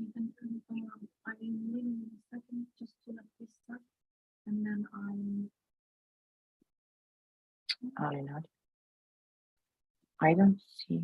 I will in a second just to let this up, and then I don't see.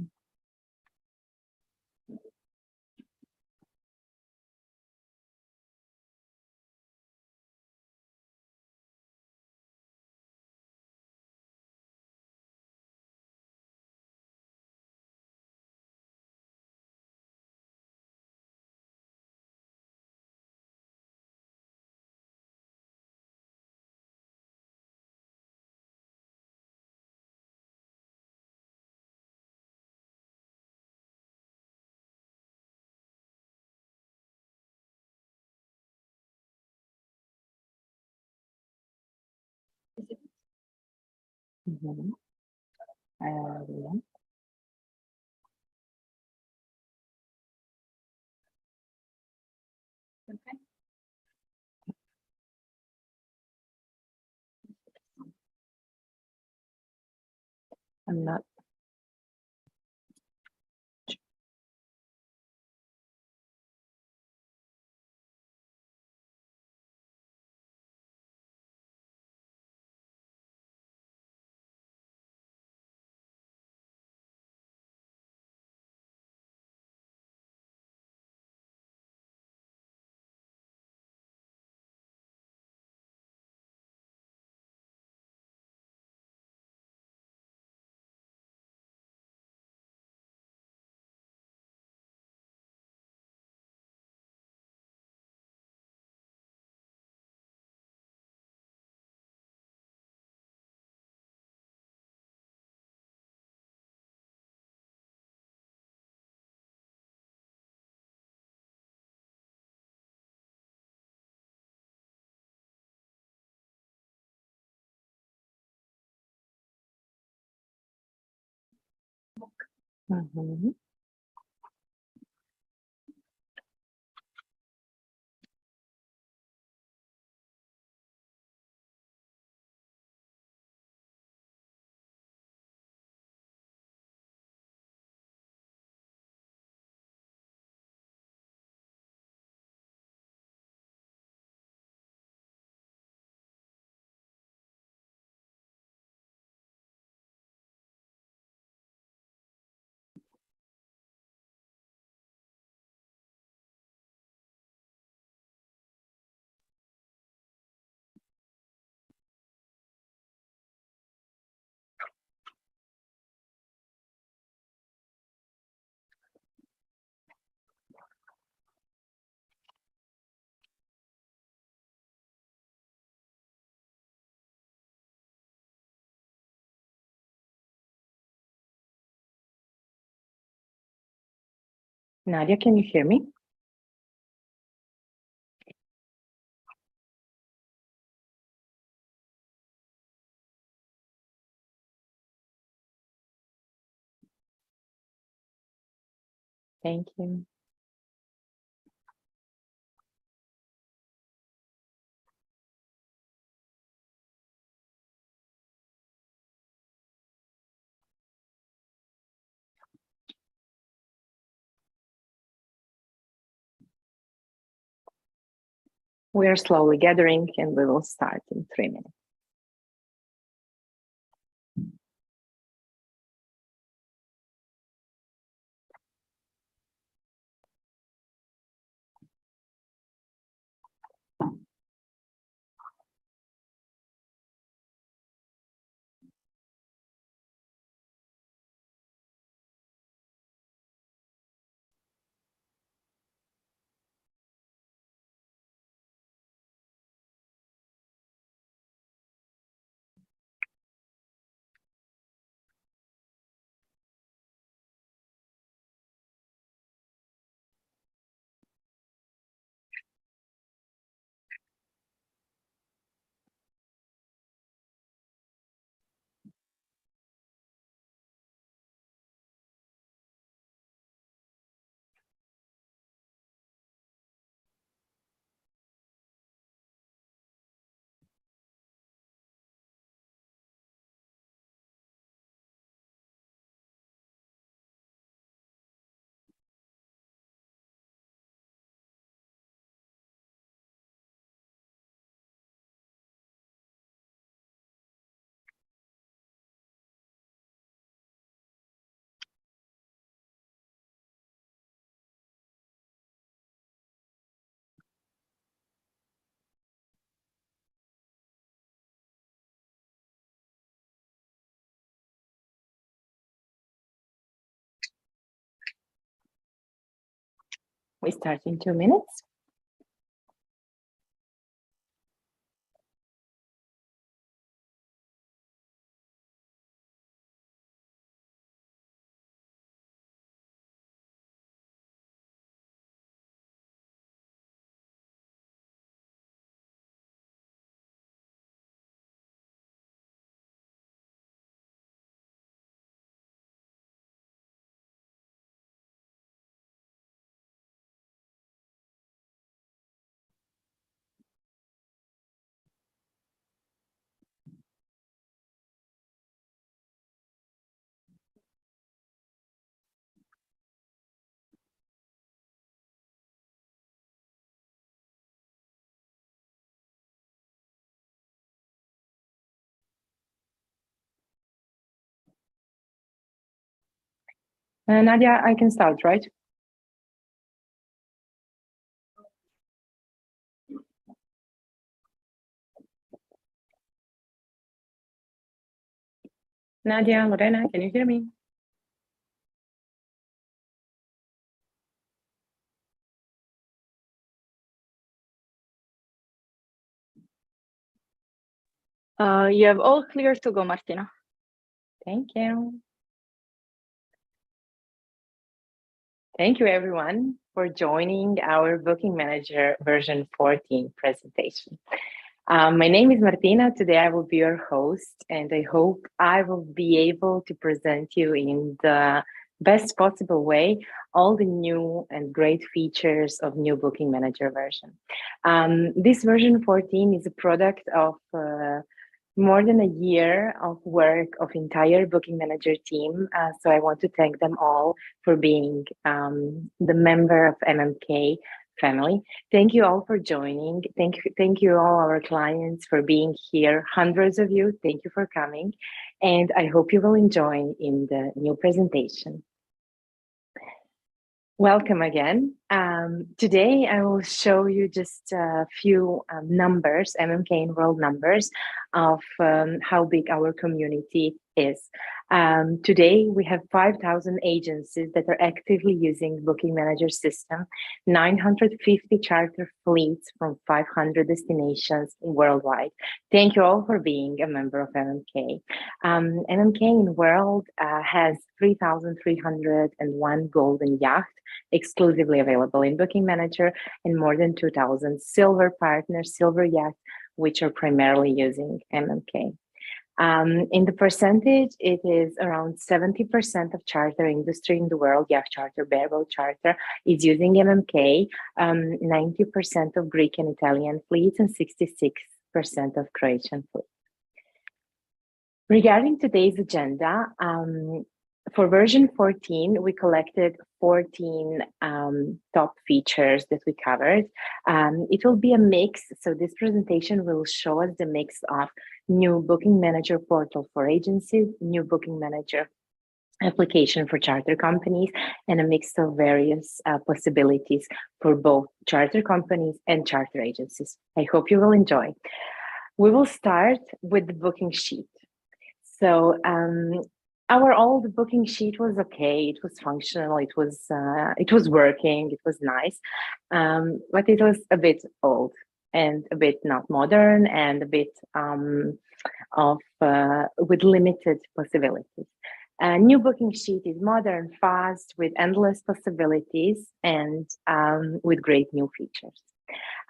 Mm-hmm. Yeah. okay. I'm not. Mm-hmm. Nadia, can you hear me? Thank you. We are slowly gathering and we will start in 3 minutes. We start in 2 minutes. Nadia, I can start, right? Nadia, Lorena, can you hear me? You have all clear to go, Martina. Thank you. Thank you, everyone, for joining our Booking Manager version 14 presentation. My name is Martina. Today I will be your host, and I hope I will be able to present you in the best possible way all the new and great features of new Booking Manager version. This version 14 is a product of more than a year of work of entire Booking Manager team. So I want to thank them all for being the member of MMK family. Thank you all for joining. Thank you all our clients for being here. Hundreds of you, thank you for coming. And I hope you will enjoy in the new presentation. Welcome again. Today I will show you just a few numbers, MMK in world numbers of how big our community is. Today we have 5,000 agencies that are actively using Booking Manager system, 950 charter fleets from 500 destinations worldwide. Thank you all for being a member of MMK. MMK in world has 3,301 golden yachts exclusively available in Booking Manager and more than 2,000 silver partners, silver yachts, which are primarily using MMK. In the percentage, it is around 70% of charter industry in the world, yacht charter, bareboat charter, is using MMK, 90% of Greek and Italian fleets, and 66% of Croatian fleets. Regarding today's agenda, for version 14, we collected 14 top features that we covered. It will be a mix, so this presentation will show us the mix of new Booking Manager portal for agencies, new Booking Manager application for charter companies, and a mix of various possibilities for both charter companies and charter agencies. I hope you will enjoy. We will start with the booking sheet. So our old booking sheet was okay. It was functional. It was working. It was nice, but it was a bit old and a bit not modern and a bit with limited possibilities. A new booking sheet is modern, fast, with endless possibilities and with great new features.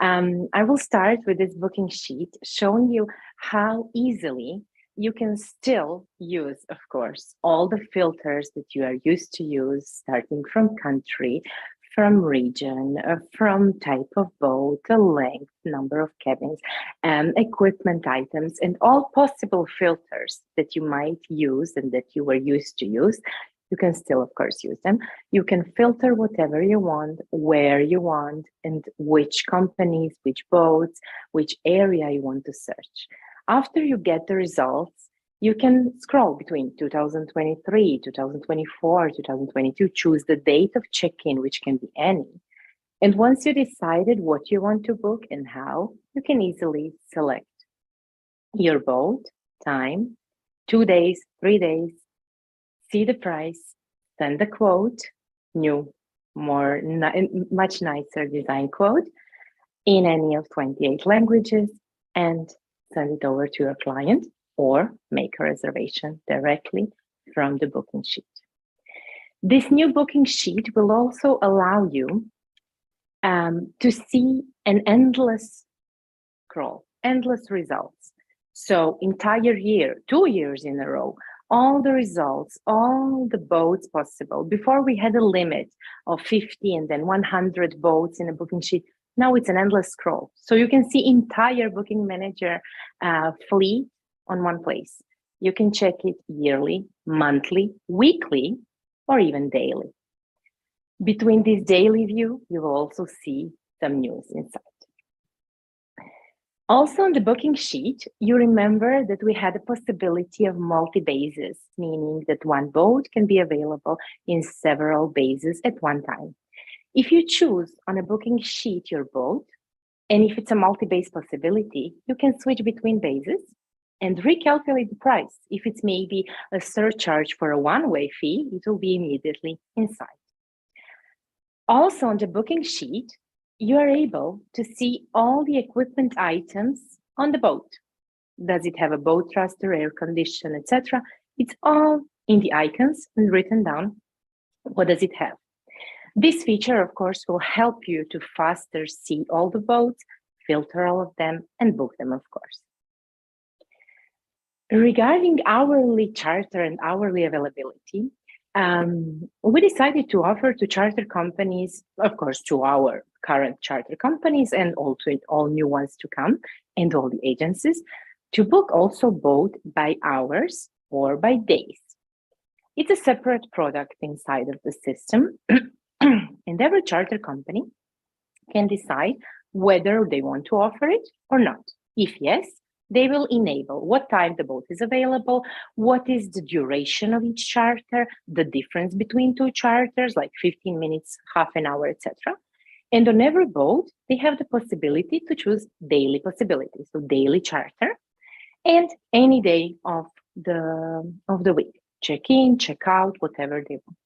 I will start with this booking sheet showing you how easily you can still use, of course, all the filters that you are used to use, starting from country, from region, from type of boat, the length, number of cabins, equipment items, and all possible filters that you might use and that you were used to use. You can still, of course, use them. You can filter whatever you want, where you want, and which companies, which boats, which area you want to search. After you get the results, you can scroll between 2023, 2024, 2022, choose the date of check-in, which can be any. And once you decided what you want to book and how, you can easily select your boat, time, 2 days, 3 days, see the price, send the quote, new, much nicer design quote in any of 28 languages and send it over to your client or make a reservation directly from the booking sheet. This new booking sheet will also allow you to see an endless scroll, endless results. So entire year, 2 years in a row, all the results, all the boats possible. Before we had a limit of 50 and then 100 boats in a booking sheet. Now it's an endless scroll. So you can see entire booking manager fleet on one place. You can check it yearly, monthly, weekly, or even daily. Between this daily view, you will also see some news inside. Also on the booking sheet, you remember that we had a possibility of multi-bases, meaning that one boat can be available in several bases at one time. If you choose on a booking sheet your boat, and if it's a multi-base possibility, you can switch between bases and recalculate the price. If it's maybe a surcharge for a one-way fee, it will be immediately inside. Also on the booking sheet, you are able to see all the equipment items on the boat. Does it have a boat thruster, air condition, etc.? It's all in the icons and written down. What does it have? This feature, of course, will help you to faster see all the boats, filter all of them, and book them, of course. Regarding hourly charter and hourly availability, we decided to offer to charter companies, of course, to our current charter companies and also all new ones to come, and all the agencies, to book also both by hours or by days. It's a separate product inside of the system, and every charter company can decide whether they want to offer it or not. If yes, they will enable what time the boat is available, what is the duration of each charter, the difference between two charters, like 15 minutes, half an hour, etc. And on every boat, they have the possibility to choose daily possibilities, so daily charter, and any day of the week, check in, check out, whatever they want.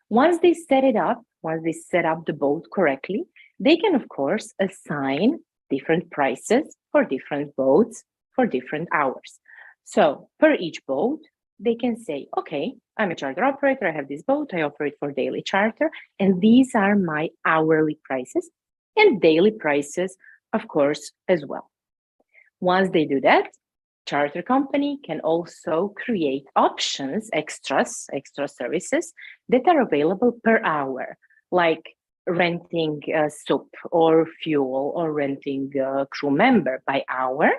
Once they set it up, once they set up the boat correctly, they can, of course, assign different prices for different boats for different hours. So per each boat, they can say, okay, I'm a charter operator, I have this boat, I offer it for daily charter, and these are my hourly prices and daily prices, of course, as well. Once they do that, charter company can also create options, extra services that are available per hour, like renting soup or fuel or renting a crew member by hour,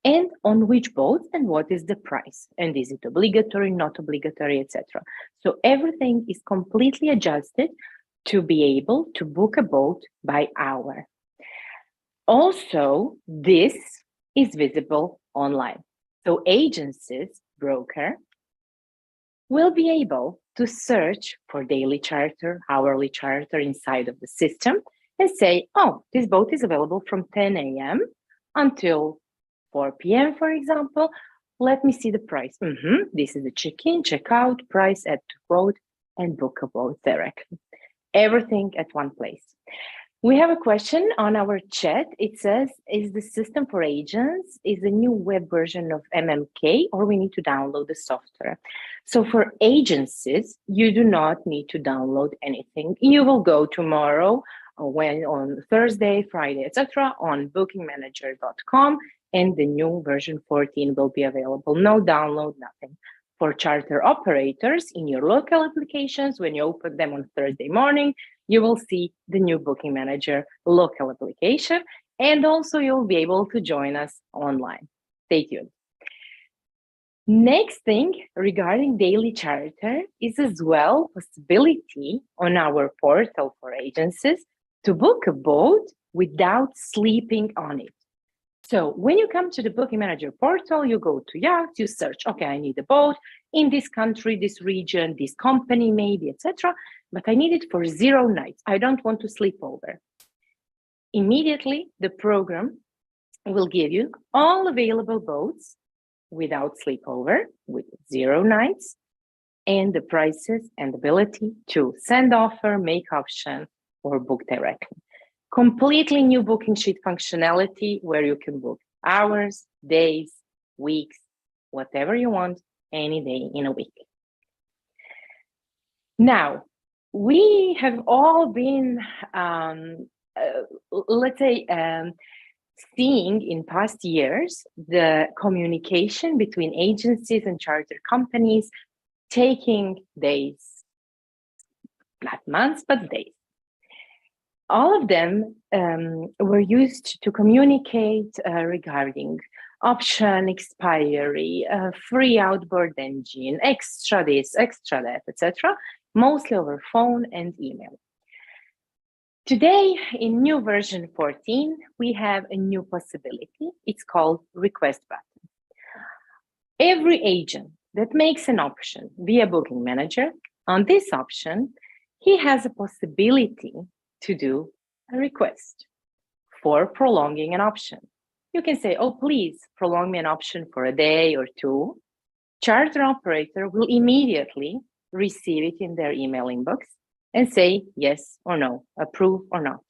and on which boat and what is the price, and is it obligatory, not obligatory, etc. So everything is completely adjusted to be able to book a boat by hour. Also, this is visible online. So agencies, broker, will be able to search for daily charter, hourly charter inside of the system and say, oh, this boat is available from 10 a.m. until 4 p.m., for example. Let me see the price. This is the check-in, check-out, price, add to quote, and book a boat directly. Everything at one place. We have a question on our chat. It says, is the system for agents, is the new web version of MMK, or we need to download the software? So for agencies, you do not need to download anything. You will go tomorrow, on Thursday, Friday, etc., on bookingmanager.com, and the new version 14 will be available. No download, nothing. For charter operators in your local applications, when you open them on Thursday morning, you will see the new Booking Manager local application, and also you'll be able to join us online. Stay tuned. Next thing regarding daily charter is as well possibility on our portal for agencies to book a boat without sleeping on it. So when you come to the Booking Manager portal, you go to yachts, you search, okay, I need a boat in this country, this region, this company maybe, etc. But I need it for 0 nights. I don't want to sleep over. Immediately, the program will give you all available boats without sleepover, with 0 nights, and the prices and ability to send offer, make option, or book directly. Completely new booking sheet functionality where you can book hours, days, weeks, whatever you want, any day in a week. Now, we have all been, seeing in past years the communication between agencies and charter companies taking days, not months, but days. All of them were used to communicate regarding option expiry, free outboard engine, extra this, extra that, etc., mostly over phone and email. Today, in new version 14, we have a new possibility. It's called request button. Every agent that makes an option via booking manager, on this option, he has a possibility to do a request for prolonging an option. You can say, oh, please prolong me an option for a day or two. Charter operator will immediately receive it in their email inbox and say yes or no, approve or not.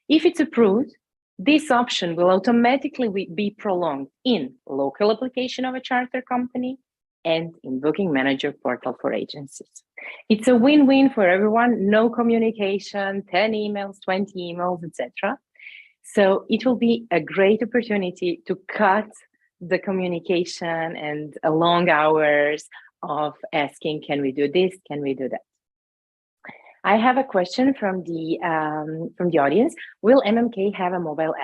If it's approved, this option will automatically be prolonged in local application of a charter company and in booking manager portal for agencies. It's a win-win for everyone, no communication, 10 emails, 20 emails, etc. So it will be a great opportunity to cut the communication and long hours of asking, can we do this, can we do that? I have a question from the audience. Will MMK have a mobile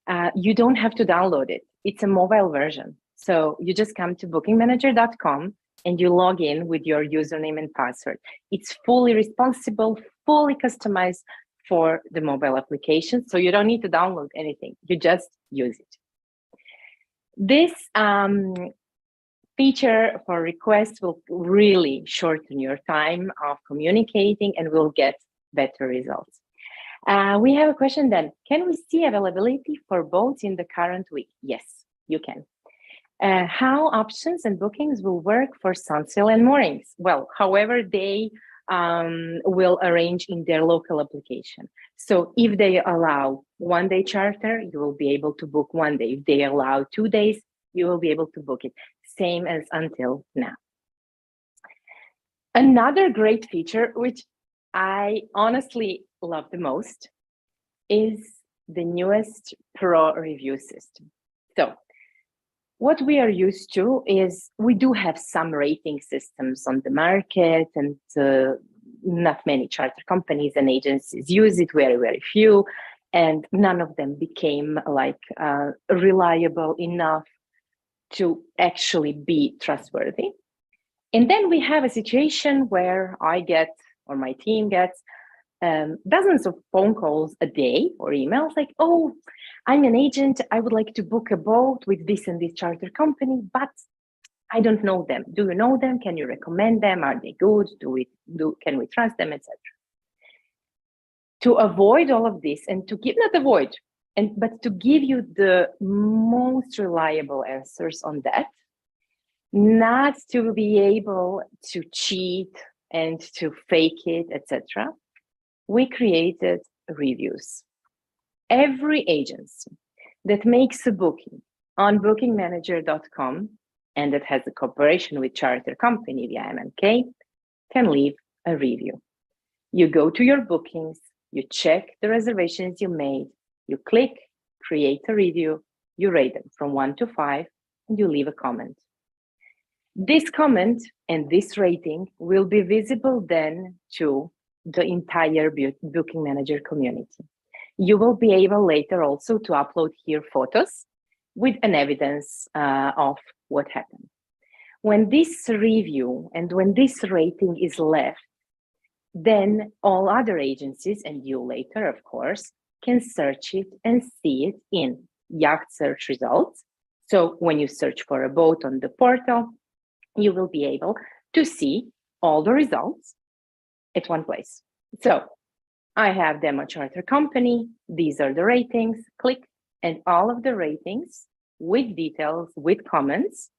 app? You don't have to download it. It's a mobile version. So you just come to bookingmanager.com and you log in with your username and password. It's fully responsible, fully customized for the mobile application. So you don't need to download anything. You just use it. This feature for requests will really shorten your time of communicating and will get better results. We have a question then. Can we see availability for boats in the current week? Yes, you can. How options and bookings will work for sunsail and moorings? Well, however they will arrange in their local application. So if they allow 1 day charter, you will be able to book 1 day. If they allow 2 days, you will be able to book it. Same as until now. Another great feature, which I honestly love the most, is the newest Pro review system. So what we are used to is we do have some rating systems on the market, and not many charter companies and agencies use it, very, very few, and none of them became like reliable enough to actually be trustworthy. And then we have a situation where I get, or my team gets, dozens of phone calls a day or emails like, oh, I'm an agent, I would like to book a boat with this and this charter company, but I don't know them. Do you know them? Can you recommend them? Are they good? Can we trust them, etc.? To avoid all of this and to give, not avoid, but to give you the most reliable answers on that, not to be able to cheat and to fake it, etc., we created reviews. Every agency that makes a booking on bookingmanager.com and that has a cooperation with charter company via MMK can leave a review. You go to your bookings, you check the reservations you made, you click, create a review, you rate them from 1 to 5, and you leave a comment. This comment and this rating will be visible then to the entire booking manager community. You will be able later also to upload here photos with an evidence of what happened. When this review and when this rating is left, then all other agencies, and you later, of course, can search it and see it in yacht search results. So when you search for a boat on the portal, you will be able to see all the results at one place. So I have demo charter company, these are the ratings, click, and all of the ratings with details, with comments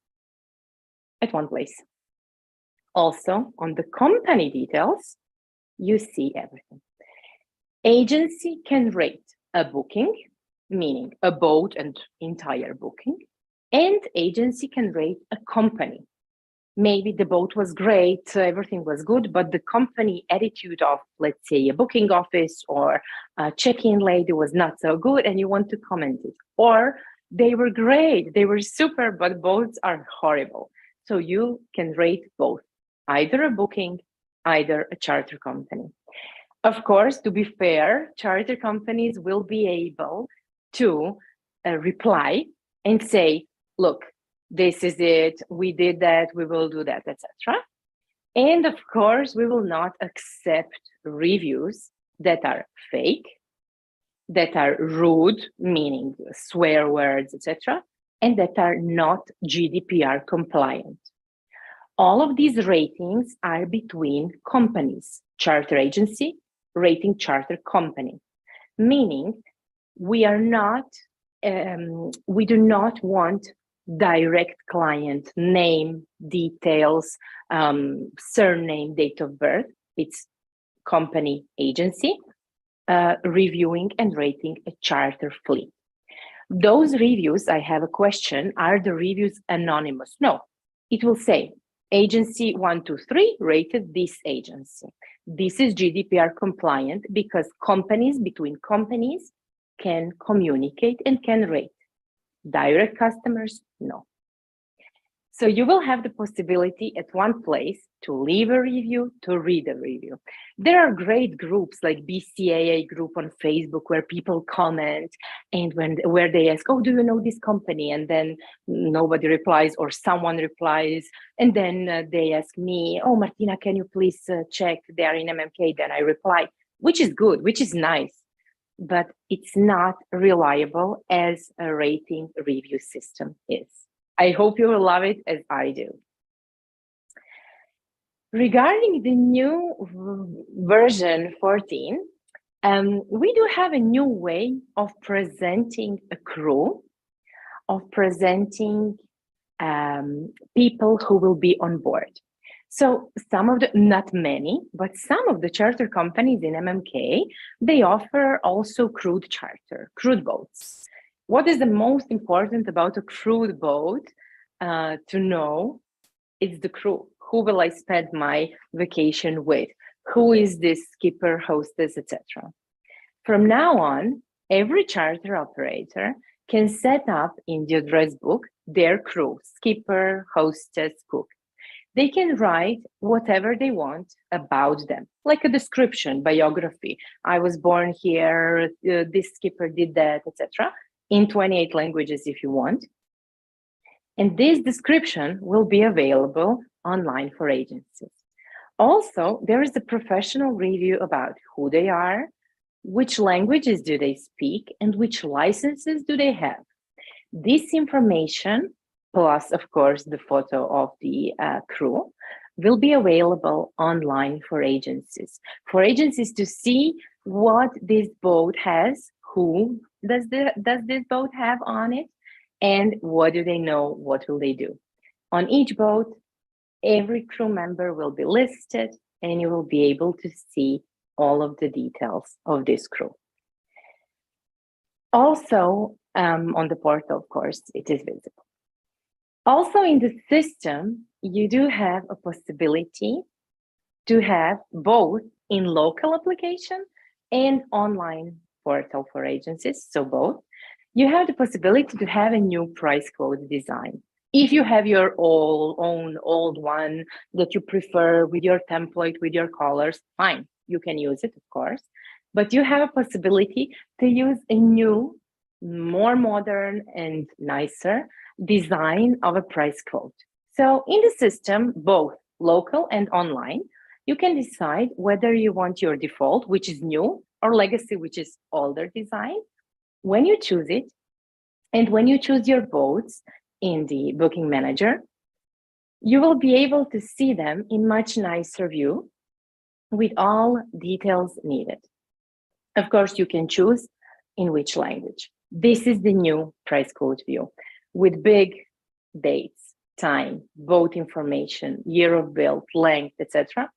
at one place. Also, on the company details, you see everything. Agency can rate a booking, meaning a boat and entire booking, and agency can rate a company. Maybe the boat was great, everything was good, but the company attitude of, let's say, a booking office or a check-in lady was not so good, and you want to comment it. Or they were great, they were super, but boats are horrible. So you can rate both, either a booking, either a charter company. Of course, to be fair, charter companies will be able to reply and say, look, this is it, we did that, we will do that, etc. And of course, we will not accept reviews that are fake, that are rude, meaning swear words, etc., and that are not GDPR compliant. All of these ratings are between companies, charter agency, rating charter company, meaning we do not want direct client name, details, surname, date of birth. It's company agency reviewing and rating a charter fleet. Those reviews, I have a question, are the reviews anonymous? No, it will say agency 123 rated this agency. This is GDPR compliant because companies between companies can communicate and can rate. Direct customers, no. So you will have the possibility at one place to leave a review, to read a review. There are great groups like BCAA group on Facebook where people comment and where they ask, oh, do you know this company? And then nobody replies or someone replies. And then they ask me, oh, Martina, can you please check they are in MMK? Then I reply, which is good, which is nice, but it's not reliable as a rating review system is. I hope you will love it as I do. Regarding the new version 14, we do have a new way of presenting a crew, of presenting people who will be on board. So some of the, not many, but some of the charter companies in MMK, they offer also crewed charter, crewed boats. What is the most important about a crewed boat to know? It's the crew. Who will I spend my vacation with? Who is this skipper, hostess, etc. From now on, every charter operator can set up in the address book their crew, skipper, hostess, cook. They can write whatever they want about them, like a description, biography. I was born here, this skipper did that, etc. in 28 languages if you want. And this description will be available online for agencies. Also, there is a professional review about who they are, which languages do they speak, and which licenses do they have. This information, plus, of course, the photo of the crew, will be available online for agencies to see what this boat has, who does this boat have on it, and what do they know, what will they do. On each boat, every crew member will be listed, and you will be able to see all of the details of this crew. Also, on the portal, of course, it is visible. Also in the system, you do have a possibility to have both in local application and online portal for agencies, so both. You have the possibility to have a new price quote design. If you have your own old one that you prefer with your template, with your colors, fine, you can use it, of course. But you have a possibility to use a new, more modern and nicer design of a price quote. So in the system, both local and online, you can decide whether you want your default, which is new, or legacy, which is older design. When you choose it, and when you choose your boats in the booking manager, you will be able to see them in much nicer view with all details needed. Of course, you can choose in which language. This is the new price quote view with big dates, time, both information, year of build, length, etc.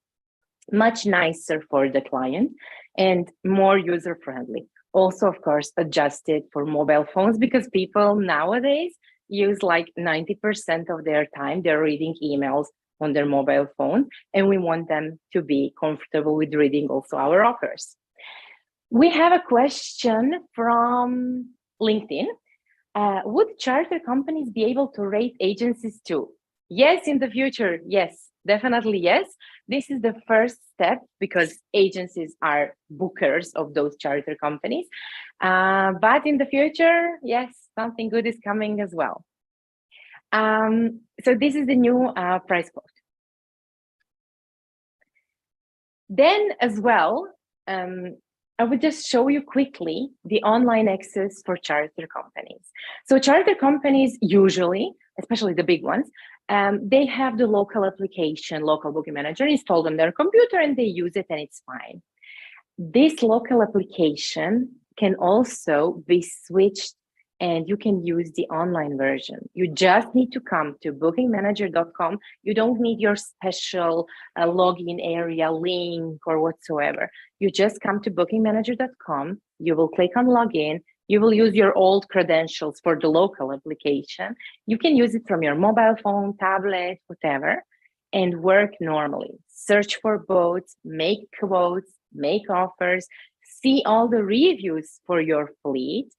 Much nicer for the client and more user-friendly. Also, of course, adjusted for mobile phones, because people nowadays use like 90% of their time, they're reading emails on their mobile phone, and we want them to be comfortable with reading also our offers. We have a question from LinkedIn. Would charter companies be able to rate agencies too? Yes, in the future, yes, definitely yes. This is the first step because agencies are bookers of those charter companies. But in the future, yes, something good is coming as well. So this is the new price quote. Then as well, I would just show you quickly the online access for charter companies. So charter companies usually, especially the big ones, they have the local application, local booking manager installed on their computer, and they use it and it's fine. This local application can also be switched and you can use the online version. You just need to come to bookingmanager.com. You don't need your special login area link or whatsoever. You just come to bookingmanager.com. You will click on login. You will use your old credentials for the local application. You can use it from your mobile phone, tablet, whatever, and work normally. Search for boats, make quotes, make offers, see all the reviews for your fleet,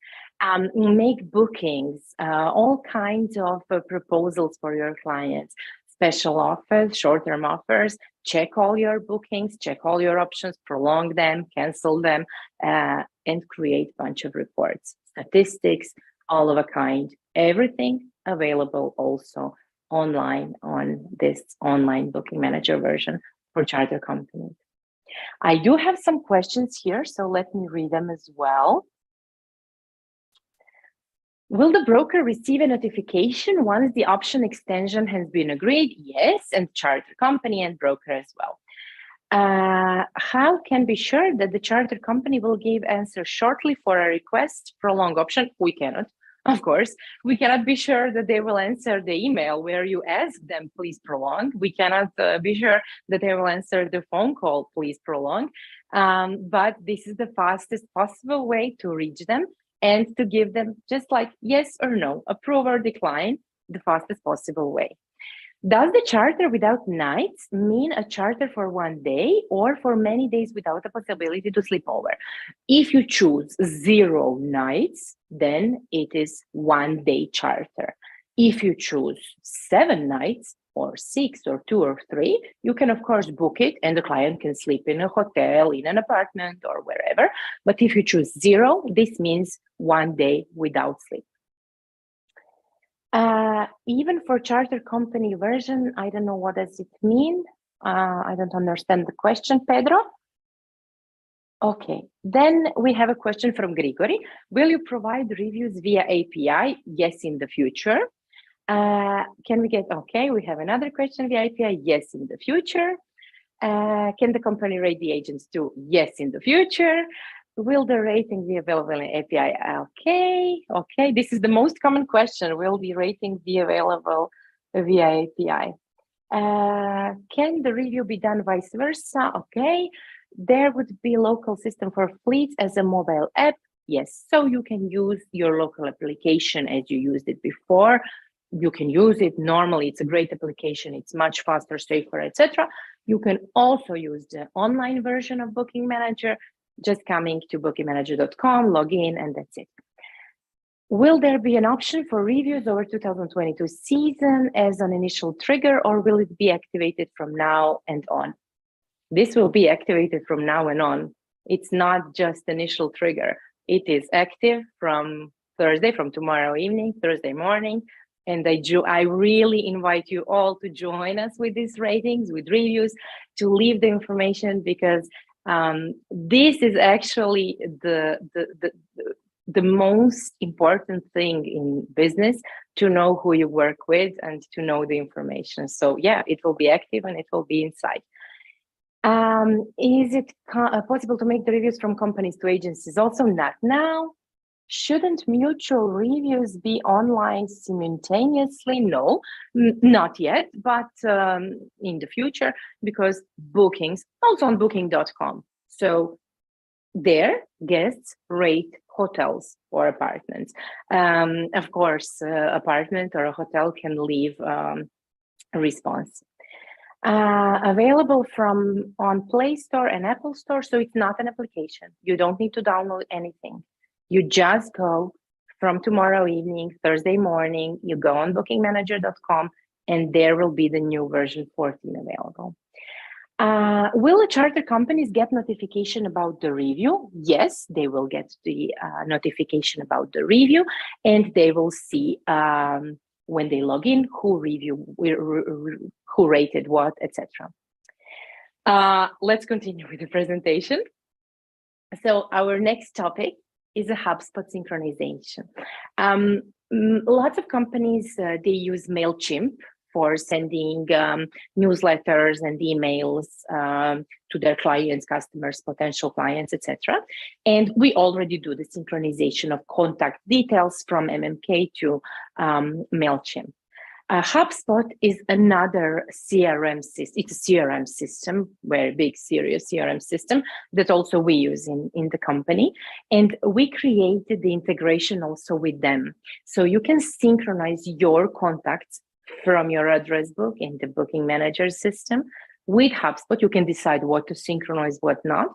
make bookings, all kinds of proposals for your clients, special offers, short-term offers, check all your bookings, check all your options, prolong them, cancel them, and create a bunch of reports, statistics, all of a kind, everything available also online on this online booking manager version for charter companies. I do have some questions here, so let me read them as well. Will the broker receive a notification once the option extension has been agreed? Yes, and charter company and broker as well. How can be sure that the charter company will give answer shortly for a request prolong option? We cannot, of course. We cannot be sure that they will answer the email where you ask them, please prolong. We cannot be sure that they will answer the phone call, please prolong. But this is the fastest possible way to reach them and to give them just like yes or no, approve or decline, the fastest possible way. Does the charter without nights mean a charter for one day or for many days without the possibility to sleep over? If you choose 0 nights, then it is 1 day charter. If you choose 7 nights or 6 or 2 or 3, you can of course book it and the client can sleep in a hotel, in an apartment or wherever. But if you choose 0, this means 1 day without sleep. Even for charter company version, I don't know what does it mean. I don't understand the question, Pedro. Okay, then we have a question from Grigory. Will you provide reviews via API? Yes, in the future. Can we get, okay, we have another question via API. Yes, in the future. Can the company rate the agents too? Yes, in the future. Will the rating be available in API? Okay. This is the most common question. Will the rating be available via API? Can the review be done vice versa? Okay. There would be local system for fleets as a mobile app. Yes. So you can use your local application as you used it before. You can use it normally. It's a great application. It's much faster, safer, etc. You can also use the online version of Booking Manager, just coming to bookingmanager.com, log in, and that's it. Will there be an option for reviews over 2022 season as an initial trigger, or will it be activated from now and on? This will be activated from now and on. It's not just initial trigger. It is active from Thursday, from tomorrow evening, Thursday morning. And I really invite you all to join us with these ratings, with reviews, to leave the information, because this is actually the most important thing in business, to know who you work with and to know the information. So yeah, it will be active and it will be inside. Is it possible to make the reviews from companies to agencies? Also not now. Shouldn't mutual reviews be online simultaneously? No, not yet, but in the future, because bookings, also on booking.com. So there, guests rate hotels or apartments. Of course, apartment or a hotel can leave a response. Available from on Play Store and Apple Store, so it's not an application. You don't need to download anything. You just go from tomorrow evening, Thursday morning, you go on bookingmanager.com, and there will be the new version 14 available. Will the charter companies get notification about the review? Yes, they will get the notification about the review, and they will see when they log in who who rated what, etc. Let's continue with the presentation. So our next topic is a HubSpot synchronization. Lots of companies, they use MailChimp for sending newsletters and emails to their clients, customers, potential clients, etc. And we already do the synchronization of contact details from MMK to MailChimp. HubSpot is another CRM system. It's a CRM system, very big, serious CRM system that also we use in the company. And we created the integration also with them. So you can synchronize your contacts from your address book in the booking manager system with HubSpot. You can decide what to synchronize, what not.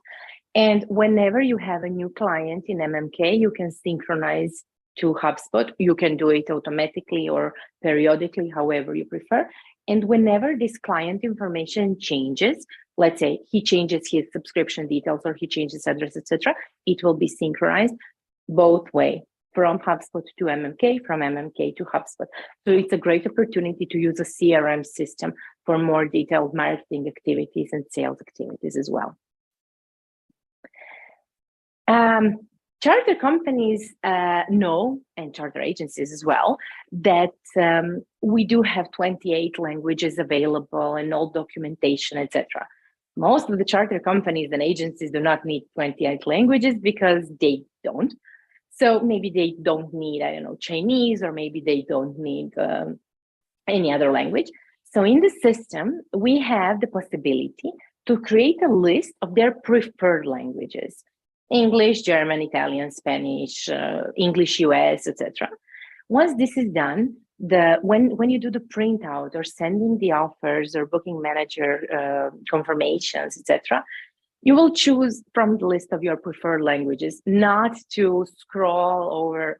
And whenever you have a new client in MMK, you can synchronize to HubSpot. You can do it automatically or periodically, however you prefer. And whenever this client information changes, let's say he changes his subscription details or he changes address, etc., it will be synchronized both ways, from HubSpot to MMK, from MMK to HubSpot. So it's a great opportunity to use a CRM system for more detailed marketing activities and sales activities as well. Charter companies know, and charter agencies as well, that we do have 28 languages available and all documentation, etc. Most of the charter companies and agencies do not need 28 languages because they don't. So maybe they don't need, I don't know, Chinese, or maybe they don't need any other language. So in the system, we have the possibility to create a list of their preferred languages: English, German, Italian, Spanish, English US, etc. Once this is done, when you do the printout or sending the offers or booking manager confirmations, etc., you will choose from the list of your preferred languages, not to scroll over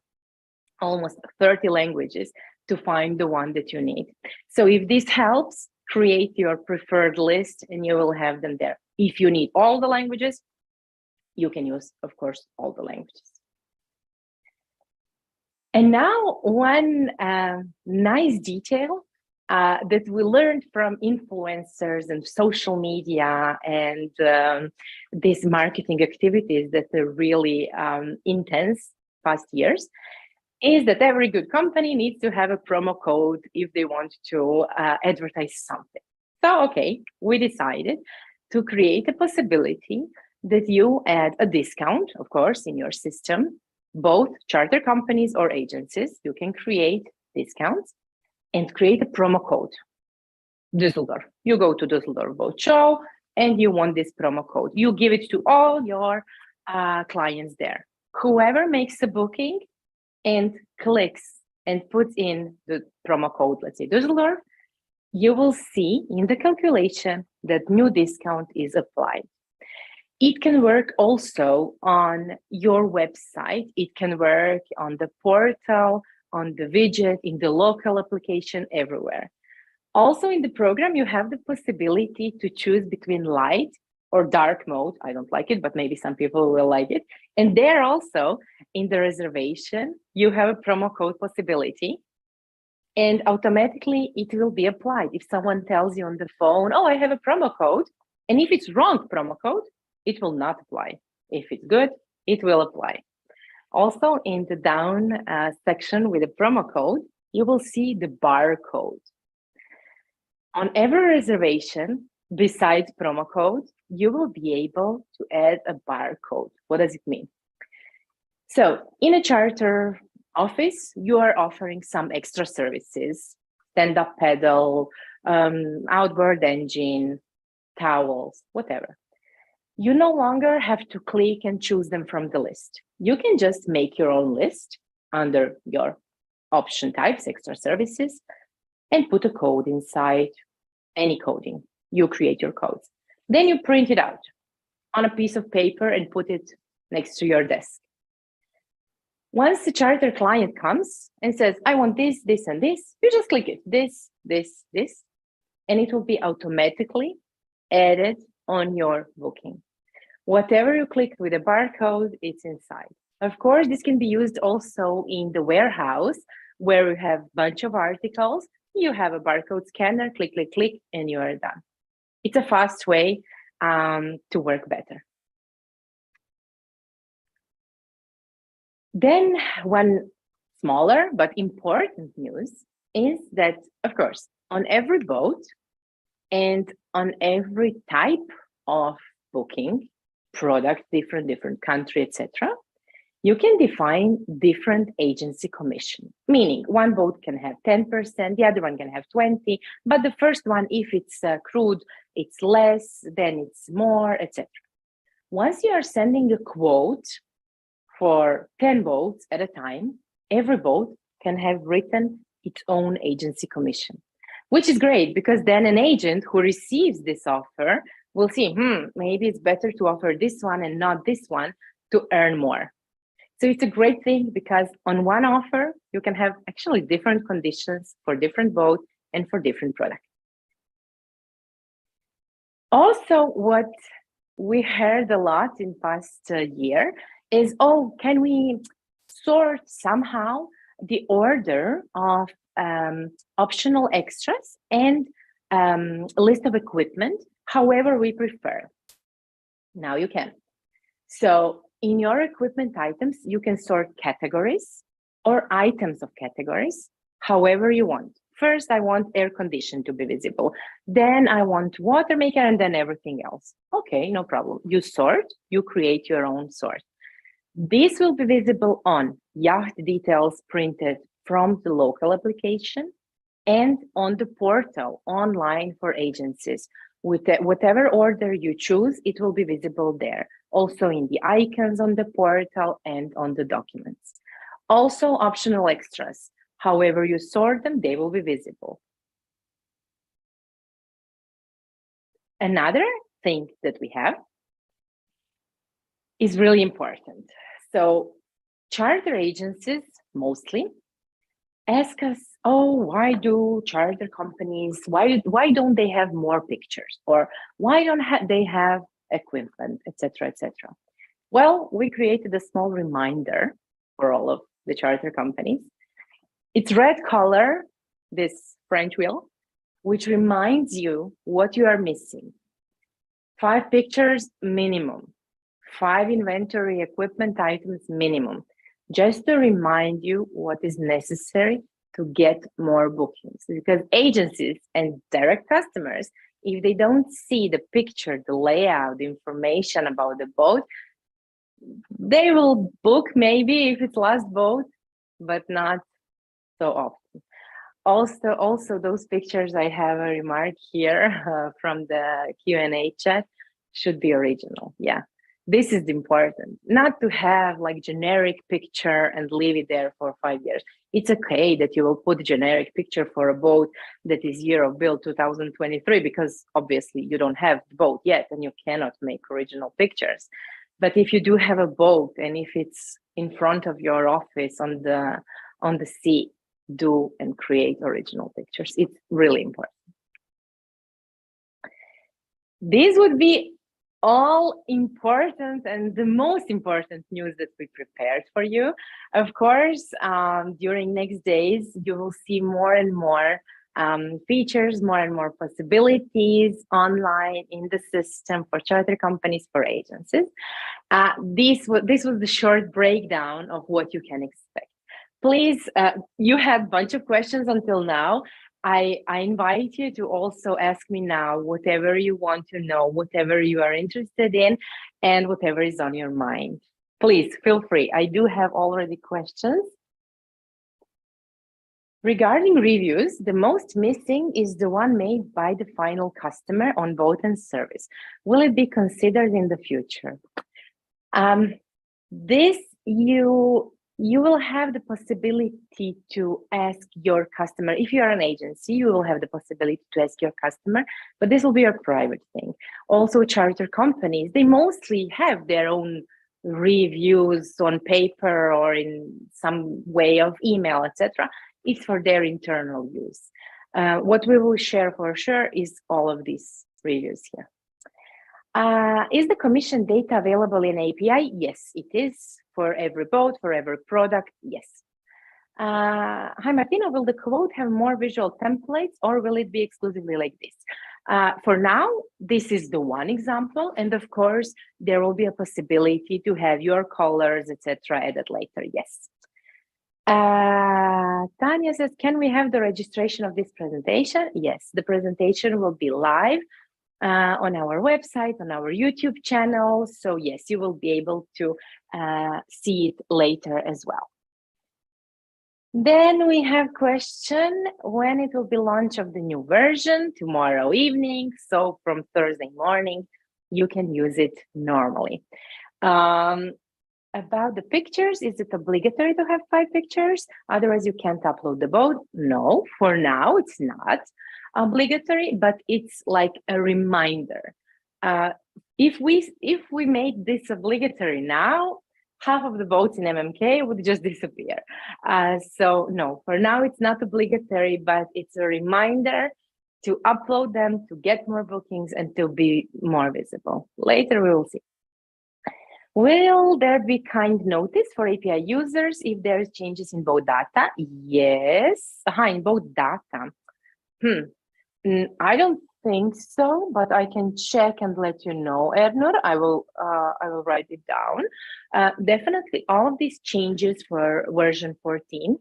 almost 30 languages to find the one that you need. So if this helps, create your preferred list and you will have them there. If you need all the languages, you can use, of course, all the languages. And now one nice detail that we learned from influencers and social media and these marketing activities that are really intense past years is that every good company needs to have a promo code if they want to advertise something. So, okay, we decided to create a possibility that you add a discount, of course, in your system. Both charter companies or agencies, you can create discounts and create a promo code. Düsseldorf. You go to Düsseldorf Boat Show and you want this promo code. You give it to all your clients there. Whoever makes a booking and clicks and puts in the promo code, let's say Düsseldorf, you will see in the calculation that new discount is applied. It can work also on your website. It can work on the portal, on the widget, in the local application, everywhere. Also in the program, you have the possibility to choose between light or dark mode. I don't like it, but maybe some people will like it. And there also, in the reservation, you have a promo code possibility. And automatically, it will be applied. If someone tells you on the phone, oh, I have a promo code, and if it's wrong promo code, it will not apply. If it's good, it will apply. Also, in the down section with the promo code, you will see the barcode. On every reservation, besides promo code, you will be able to add a barcode. What does it mean? So in a charter office, you are offering some extra services, stand-up paddle, outboard engine, towels, whatever. You no longer have to click and choose them from the list. You can just make your own list under your option types, extra services, and put a code inside, any coding. You create your codes. Then you print it out on a piece of paper and put it next to your desk. Once the charter client comes and says, I want this, this, and this, you just click it, this, and it will be automatically added on your booking. Whatever you clicked with a barcode, it's inside. Of course, this can be used also in the warehouse where you have a bunch of articles. You have a barcode scanner, click, click, click, and you are done. It's a fast way to work better. Then one smaller but important news is that, of course, on every boat and on every type of booking, product, different country, etc., you can define different agency commission, meaning one boat can have 10%, the other one can have 20%, but the first one, if it's crude, it's less, then it's more, etc. Once you are sending a quote for 10 boats at a time, every boat can have written its own agency commission, which is great because then an agent who receives this offer will see, maybe it's better to offer this one and not this one to earn more. So it's a great thing because on one offer, you can have actually different conditions for different boats and for different products. Also, what we heard a lot in past year is, can we sort somehow the order of optional extras and a list of equipment, however we prefer? Now you can. So in your equipment items, you can sort categories or items of categories, however you want. First, I want air condition to be visible. Then I want water maker and then everything else. Okay, no problem. You sort, you create your own sort. This will be visible on yacht details printed from the local application and on the portal online for agencies. With whatever order you choose, it will be visible there. Also in the icons on the portal and on the documents. Also optional extras. However you sort them, they will be visible. Another thing that we have is really important. So charter agencies mostly ask us, why do charter companies, why don't they have more pictures? Or why don't they have equipment, etc., etc. Well, we created a small reminder for all of the charter companies. It's red color, this French wheel, which reminds you what you are missing. 5 pictures minimum, 5 inventory equipment items minimum, just to remind you what is necessary to get more bookings. Because agencies and direct customers, if they don't see the picture, the layout, the information about the boat, they will book maybe if it's last boat, but not so often. Also those pictures, I have a remark here from the Q&A chat, should be original. Yeah, this is important. Not to have like generic picture and leave it there for 5 years. It's okay that you will put generic picture for a boat that is year of build 2023, because obviously you don't have the boat yet and you cannot make original pictures. But if you do have a boat and if it's in front of your office on the sea, do and create original pictures. It's really important. These would be all important and the most important news that we prepared for you. Of course, during next days, you will see more and more features, more and more possibilities online in the system for charter companies, for agencies. This was the short breakdown of what you can expect. Please, you had a bunch of questions until now. I invite you to also ask me now whatever you want to know, whatever you are interested in, and whatever is on your mind. Please feel free. I do have already questions. Regarding reviews, the most missing is the one made by the final customer on boat and service. Will it be considered in the future? This you will have the possibility to ask your customer. If you are an agency, you will have the possibility to ask your customer, but this will be a private thing. Also, charter companies, they mostly have their own reviews on paper or in some way of email, etc. It's for their internal use. What we will share for sure is all of these reviews here. Is the commission data available in API? Yes, it is. For every boat, for every product, yes. Hi, Martina, will the quote have more visual templates or will it be exclusively like this? For now, this is the one example. And of course, there will be a possibility to have your colors, etc. added later, yes. Tanya says, can we have the registration of this presentation? Yes, the presentation will be live on our website, on our YouTube channel. So yes, you will be able to see it later as well. Then we have question when it will be launch of the new version. Tomorrow evening. So from Thursday morning, you can use it normally. About the pictures, is it obligatory to have 5 pictures? Otherwise, you can't upload the boat? No, for now, it's not obligatory, but it's like a reminder. If we made this obligatory now, half of the boats in MMK would just disappear. So no, for now, it's not obligatory, but it's a reminder to upload them, to get more bookings, and to be more visible. Later, we will see. Will there be kind notice for API users if there is changes in boat data? Yes. In boat data. I don't think so, but I can check and let you know, Ernur. I will write it down. Definitely, all of these changes for version 14,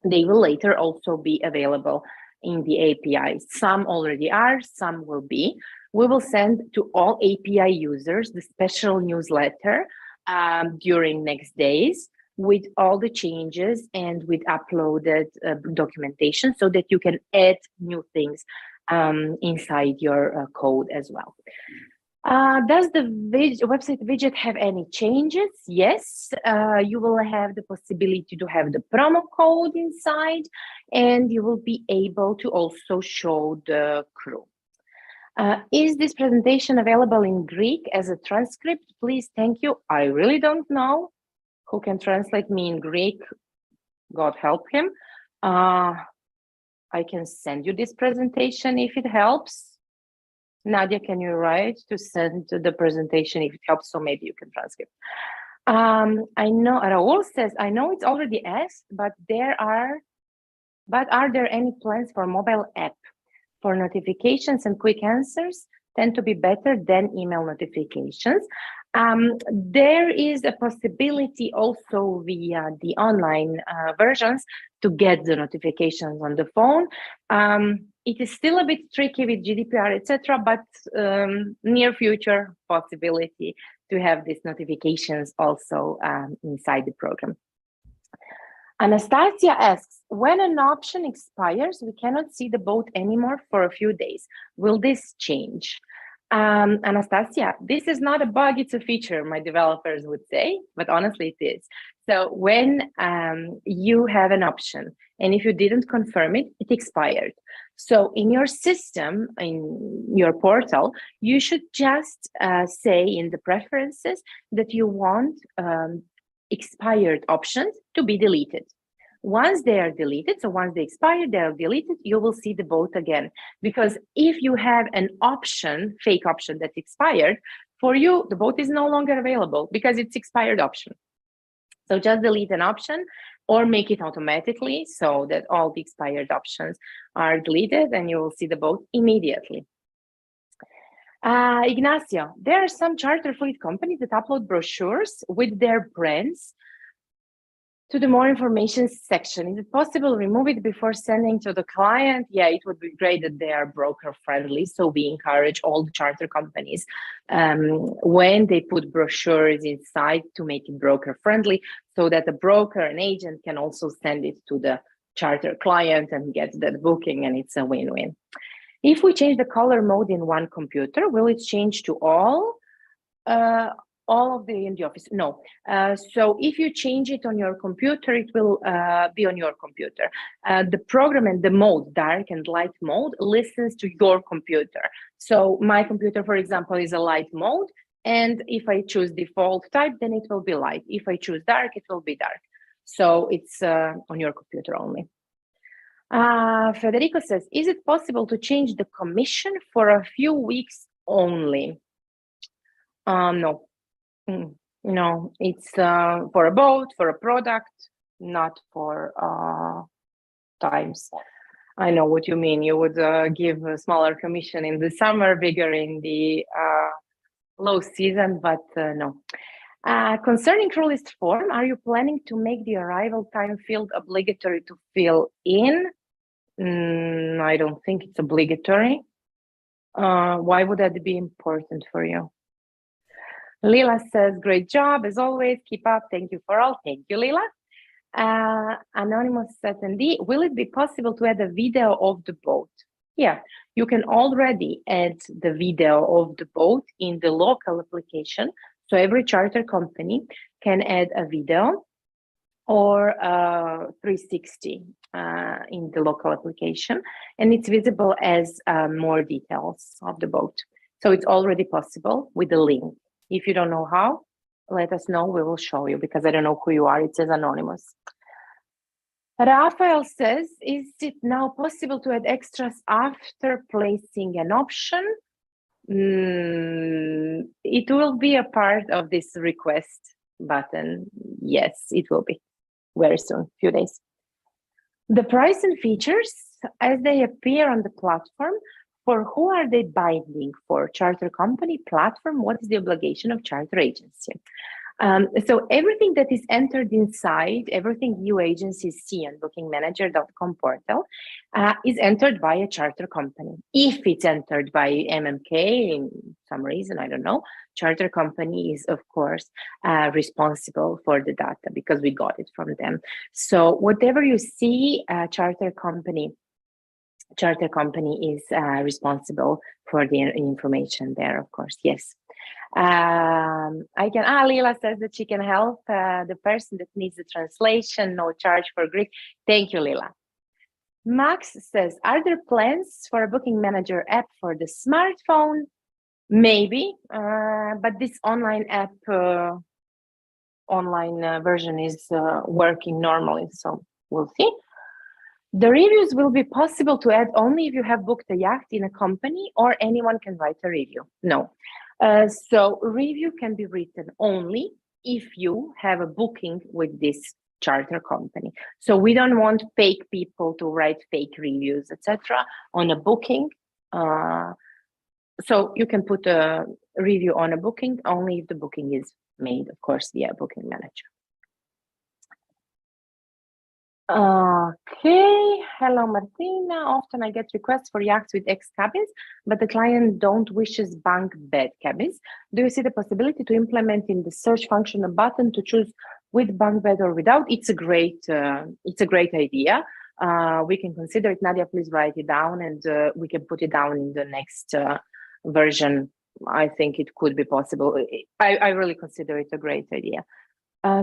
they will later also be available in the API. Some already are, some will be. We will send to all API users the special newsletter during next days with all the changes and with uploaded documentation so that you can add new things inside your code as well. Does the website widget have any changes? Yes, you will have the possibility to have the promo code inside, and you will be able to also show the crew. Is this presentation available in Greek as a transcript? Please, thank you. I really don't know who can translate me in Greek. God help him. I can send you this presentation if it helps. Nadia, can you write to send the presentation if it helps? So maybe you can transcript. I know Raul says, I know it's already asked, but are there any plans for mobile app? For notifications and quick answers tend to be better than email notifications. There is a possibility also via the online versions to get the notifications on the phone. It is still a bit tricky with GDPR, etc., but near future possibility to have these notifications also inside the program. Anastasia asks, when an option expires, we cannot see the boat anymore for a few days. Will this change? Anastasia, this is not a bug, it's a feature, my developers would say, but honestly it is. So when you have an option, and if you didn't confirm it, it expired. So in your system, in your portal, you should just say in the preferences that you want expired options to be deleted. Once they are deleted, so once they expire, they are deleted, you will see the boat again. Because if you have an option, fake option that expired, for you, the boat is no longer available because it's expired option. So just delete an option or make it automatically so that all the expired options are deleted and you will see the boat immediately. Ignacio, there are some charter fleet companies that upload brochures with their brands to the more information section. Is it possible to remove it before sending to the client? Yeah, it would be great that they are broker friendly. So we encourage all the charter companies when they put brochures inside to make it broker friendly, so that the broker and agent can also send it to the charter client and get that booking, and it's a win-win. If we change the color mode in one computer, will it change to all of the in the office? No. So if you change it on your computer, it will be on your computer. The program and the mode, dark and light mode, listens to your computer. So my computer, for example, is a light mode, and if I choose default type, then it will be light. If I choose dark, it will be dark. So it's on your computer only. Federico says, is it possible to change the commission for a few weeks only? No. No, it's for a boat, for a product, not for times. I know what you mean. You would give a smaller commission in the summer, bigger in the low season, but no. Concerning crew list form, are you planning to make the arrival time field obligatory to fill in? I don't think it's obligatory. Why would that be important for you? Lila says, great job, as always, keep up, thank you for all. Thank you, Lila. Anonymous attendee, will it be possible to add a video of the boat? Yeah, you can already add the video of the boat in the local application. So every charter company can add a video or 360 in the local application, and it's visible as more details of the boat. So it's already possible with the link. If you don't know how, let us know, we will show you, because I don't know who you are, it says anonymous. Rafael says, is it now possible to add extras after placing an option? It will be a part of this request button. Yes, it will be very soon, few days. The price and features, as they appear on the platform, for who are they binding? For charter company, platform? What is the obligation of charter agency? So everything that is entered inside, everything you agencies see on bookingmanager.com portal is entered by a charter company. If it's entered by MMK, in some reason, I don't know, charter company is, of course, responsible for the data because we got it from them. So whatever you see, charter company is responsible for the information there, of course, yes. Lila says that she can help the person that needs the translation, no charge for Greek. Thank you, Lila. Max says, are there plans for a booking manager app for the smartphone? Maybe, but this online app, version is working normally, so we'll see. The reviews will be possible to add only if you have booked a yacht in a company, or anyone can write a review. No. So review can be written only if you have a booking with this charter company. So we don't want fake people to write fake reviews, etc. on a booking. So you can put a review on a booking only if the booking is made, of course, via booking manager. Okay, hello Martina. Often I get requests for yachts with X cabins, but the client don't wishes bunk bed cabins. Do you see the possibility to implement in the search function a button to choose with bunk bed or without? It's a great idea. We can consider it. Nadia, please write it down, and we can put it down in the next version. I think it could be possible. I really consider it a great idea.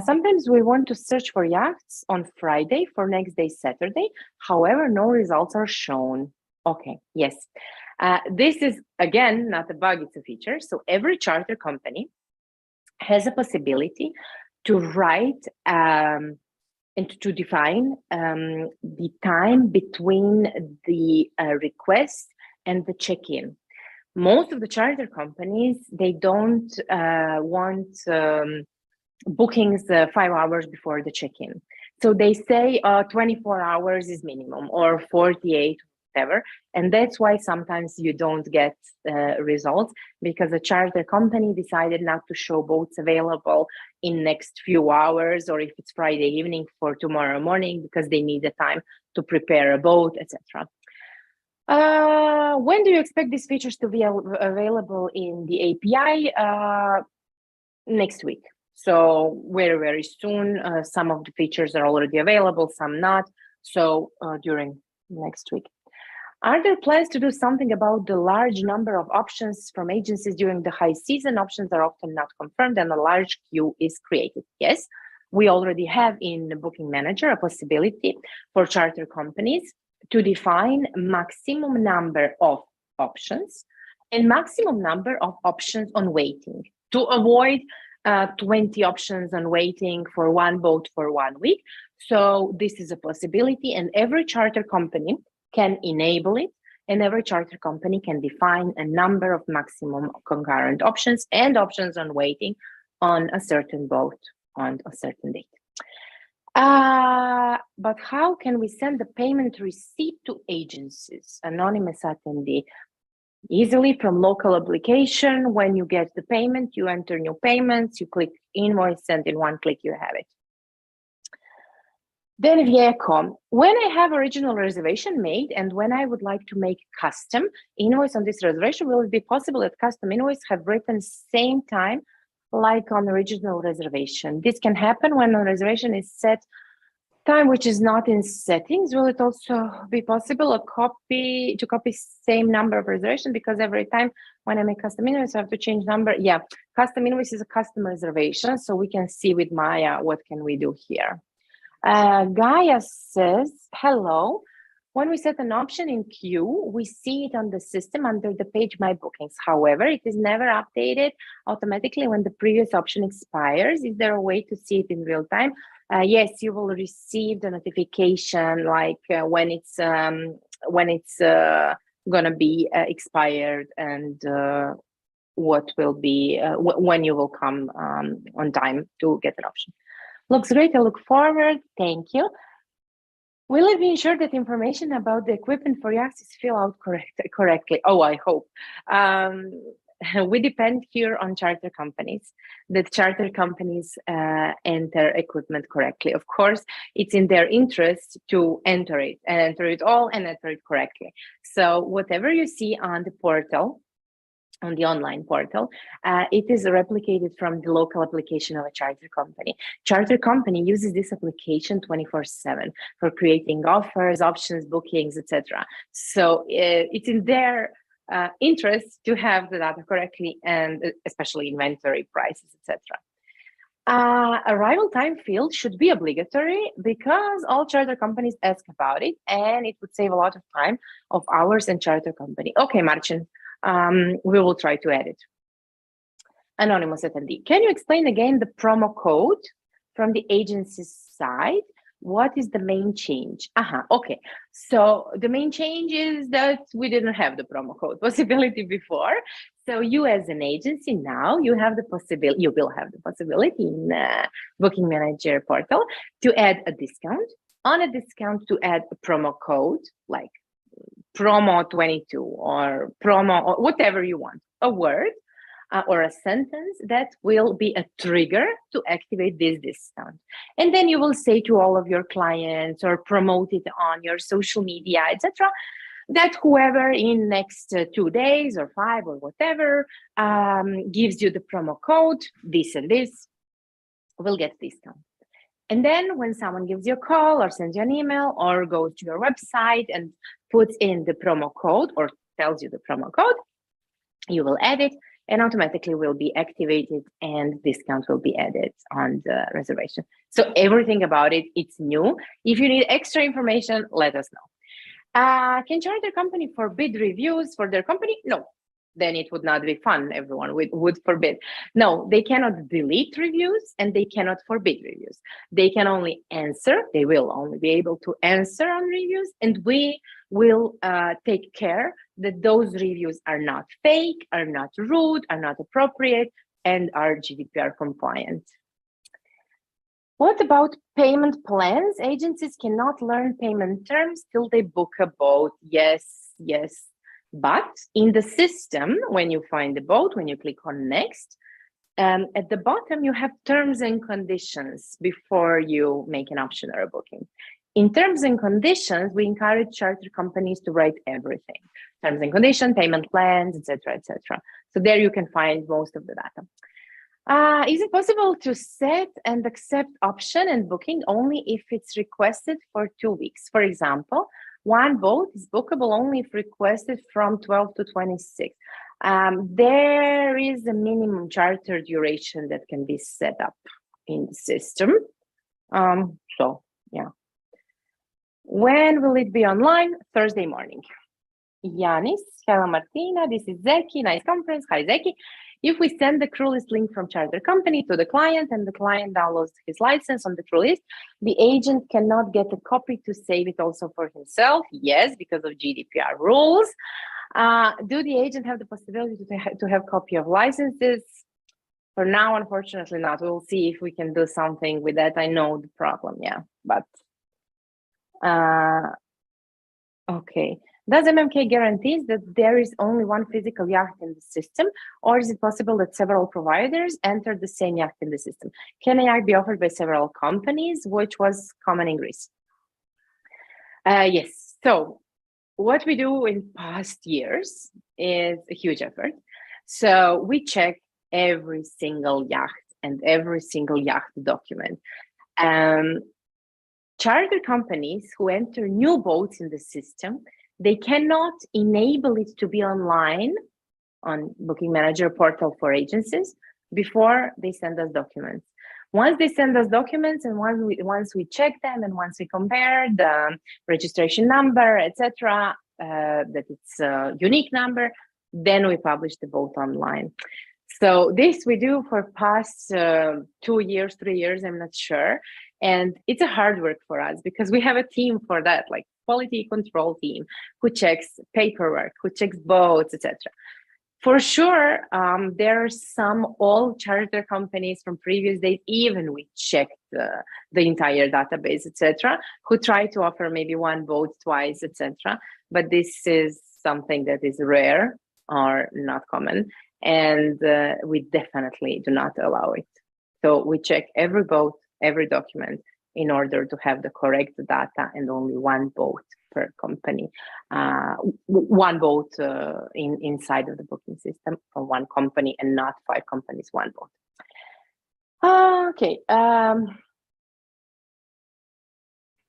Sometimes we want to search for yachts on Friday for next day, Saturday. However, no results are shown. Okay, yes. This is, again, not a bug, it's a feature. So every charter company has a possibility to write and to define the time between the request and the check-in. Most of the charter companies, they don't want bookings 5 hours before the check-in. So they say 24 hours is minimum, or 48, whatever. And that's why sometimes you don't get results, because a charter company decided not to show boats available in next few hours, or if it's Friday evening for tomorrow morning, because they need the time to prepare a boat, etc. When do you expect these features to be available in the API? Next week. So very, very soon. Some of the features are already available, some not. So during next week. Are there plans to do something about the large number of options from agencies during the high season? Options are often not confirmed and a large queue is created. Yes, we already have in the Booking Manager a possibility for charter companies to define maximum number of options and maximum number of options on waiting to avoid 20 options on waiting for one boat for 1 week. So this is a possibility, and every charter company can enable it, and every charter company can define a number of maximum concurrent options and options on waiting on a certain boat on a certain date. But how can we send the payment receipt to agencies? Anonymous attendee. Easily from local application. When you get the payment, you enter new payments, you click invoice, and in one click you have it. Then Vieco, when I have original reservation made and when I would like to make custom invoice on this reservation, will it be possible that custom invoice have written same time like on original reservation? This can happen when a reservation is set time which is not in settings. Will it also be possible to copy same number of reservation? Because every time when I make custom invoice, I have to change number. Yeah, custom invoice is a custom reservation, so we can see with Maya what can we do here. Gaia says, hello. When we set an option in queue, we see it on the system under the page My Bookings. However, it is never updated automatically when the previous option expires. Is there a way to see it in real time? Yes, you will receive the notification like when it's gonna be expired and what will be when you will come on time to get an option. Looks great. I look forward. Thank you. Will it be ensured that information about the equipment for yachts is filled out correctly? Oh, I hope. We depend here on charter companies, that charter companies enter equipment correctly. Of course, it's in their interest to enter it all and enter it correctly. So whatever you see on the portal, on the online portal, it is replicated from the local application of a charter company. Charter company uses this application 24/7 for creating offers, options, bookings, etc. So it's in their interest to have the data correctly, and especially inventory prices, etc. Arrival time field should be obligatory because all charter companies ask about it, and it would save a lot of time of ours and charter company. Okay, Marcin. We will try to add it. Anonymous attendee, can you explain again the promo code from the agency's side? What is the main change? Okay. So the main change is that we didn't have the promo code possibility before. So you as an agency now, you have the possibility, you will have the possibility in Booking Manager portal to add a discount. On a discount to add a promo code like promo 22 or promo or whatever you want, a word or a sentence that will be a trigger to activate this discount. And then you will say to all of your clients or promote it on your social media, etc., that whoever in next 2 days or 5 or whatever gives you the promo code, this and this, will get discount. And then when someone gives you a call or sends you an email or goes to your website and puts in the promo code or tells you the promo code, you will add it and automatically will be activated and discount will be added on the reservation. So everything about it, it's new. If you need extra information, let us know. Can charter company forbid reviews for their company? No. Then it would not be fun. Everyone would forbid. No, they cannot delete reviews and they cannot forbid reviews. They can only answer. They will only be able to answer on reviews, and we will take care that those reviews are not fake, are not rude, are not appropriate, and are GDPR compliant. What about payment plans? Agencies cannot learn payment terms till they book a boat. Yes, yes. But in the system, when you find the boat, when you click on next, at the bottom, you have terms and conditions before you make an option or a booking. In terms and conditions, we encourage charter companies to write everything. Terms and conditions, payment plans, etc., etc. So there you can find most of the data. Is it possible to set and accept option and booking only if it's requested for 2 weeks? For example, one boat is bookable only if requested from 12 to 26. There is a minimum charter duration that can be set up in the system. So, yeah. When will it be online? Thursday morning. Yanis, hello Martina, this is Zeki, nice conference, hi Zeki. If we send the crew list link from charter company to the client and the client downloads his license on the crew list, the agent cannot get a copy to save it also for himself. Yes, because of GDPR rules. Do the agent have the possibility to have copy of licenses? For now, unfortunately not. We'll see if we can do something with that. I know the problem, yeah, but okay. Does MMK guarantees that there is only one physical yacht in the system, or is it possible that several providers enter the same yacht in the system? Can a yacht be offered by several companies, which was common in Greece? Yes. So what we do in past years is a huge effort. So we check every single yacht and every single yacht document. Charter companies who enter new boats in the system, they cannot enable it to be online on Booking Manager portal for agencies before they send us documents. Once they send us documents and once we check them and once we compare the registration number, etc., that it's a unique number, then we publish the boat online. So this we do for past 2 years, 3 years, I'm not sure. And it's a hard work for us because we have a team for that, like quality control team who checks paperwork, who checks boats, etc. For sure, there are some old charter companies from previous days, even we checked the entire database, etc., who try to offer maybe one boat twice, etc. But this is something that is rare or not common, and we definitely do not allow it. So we check every boat, every document in order to have the correct data and only one boat per company, one boat inside of the booking system from one company and not 5 companies, one boat. Okay.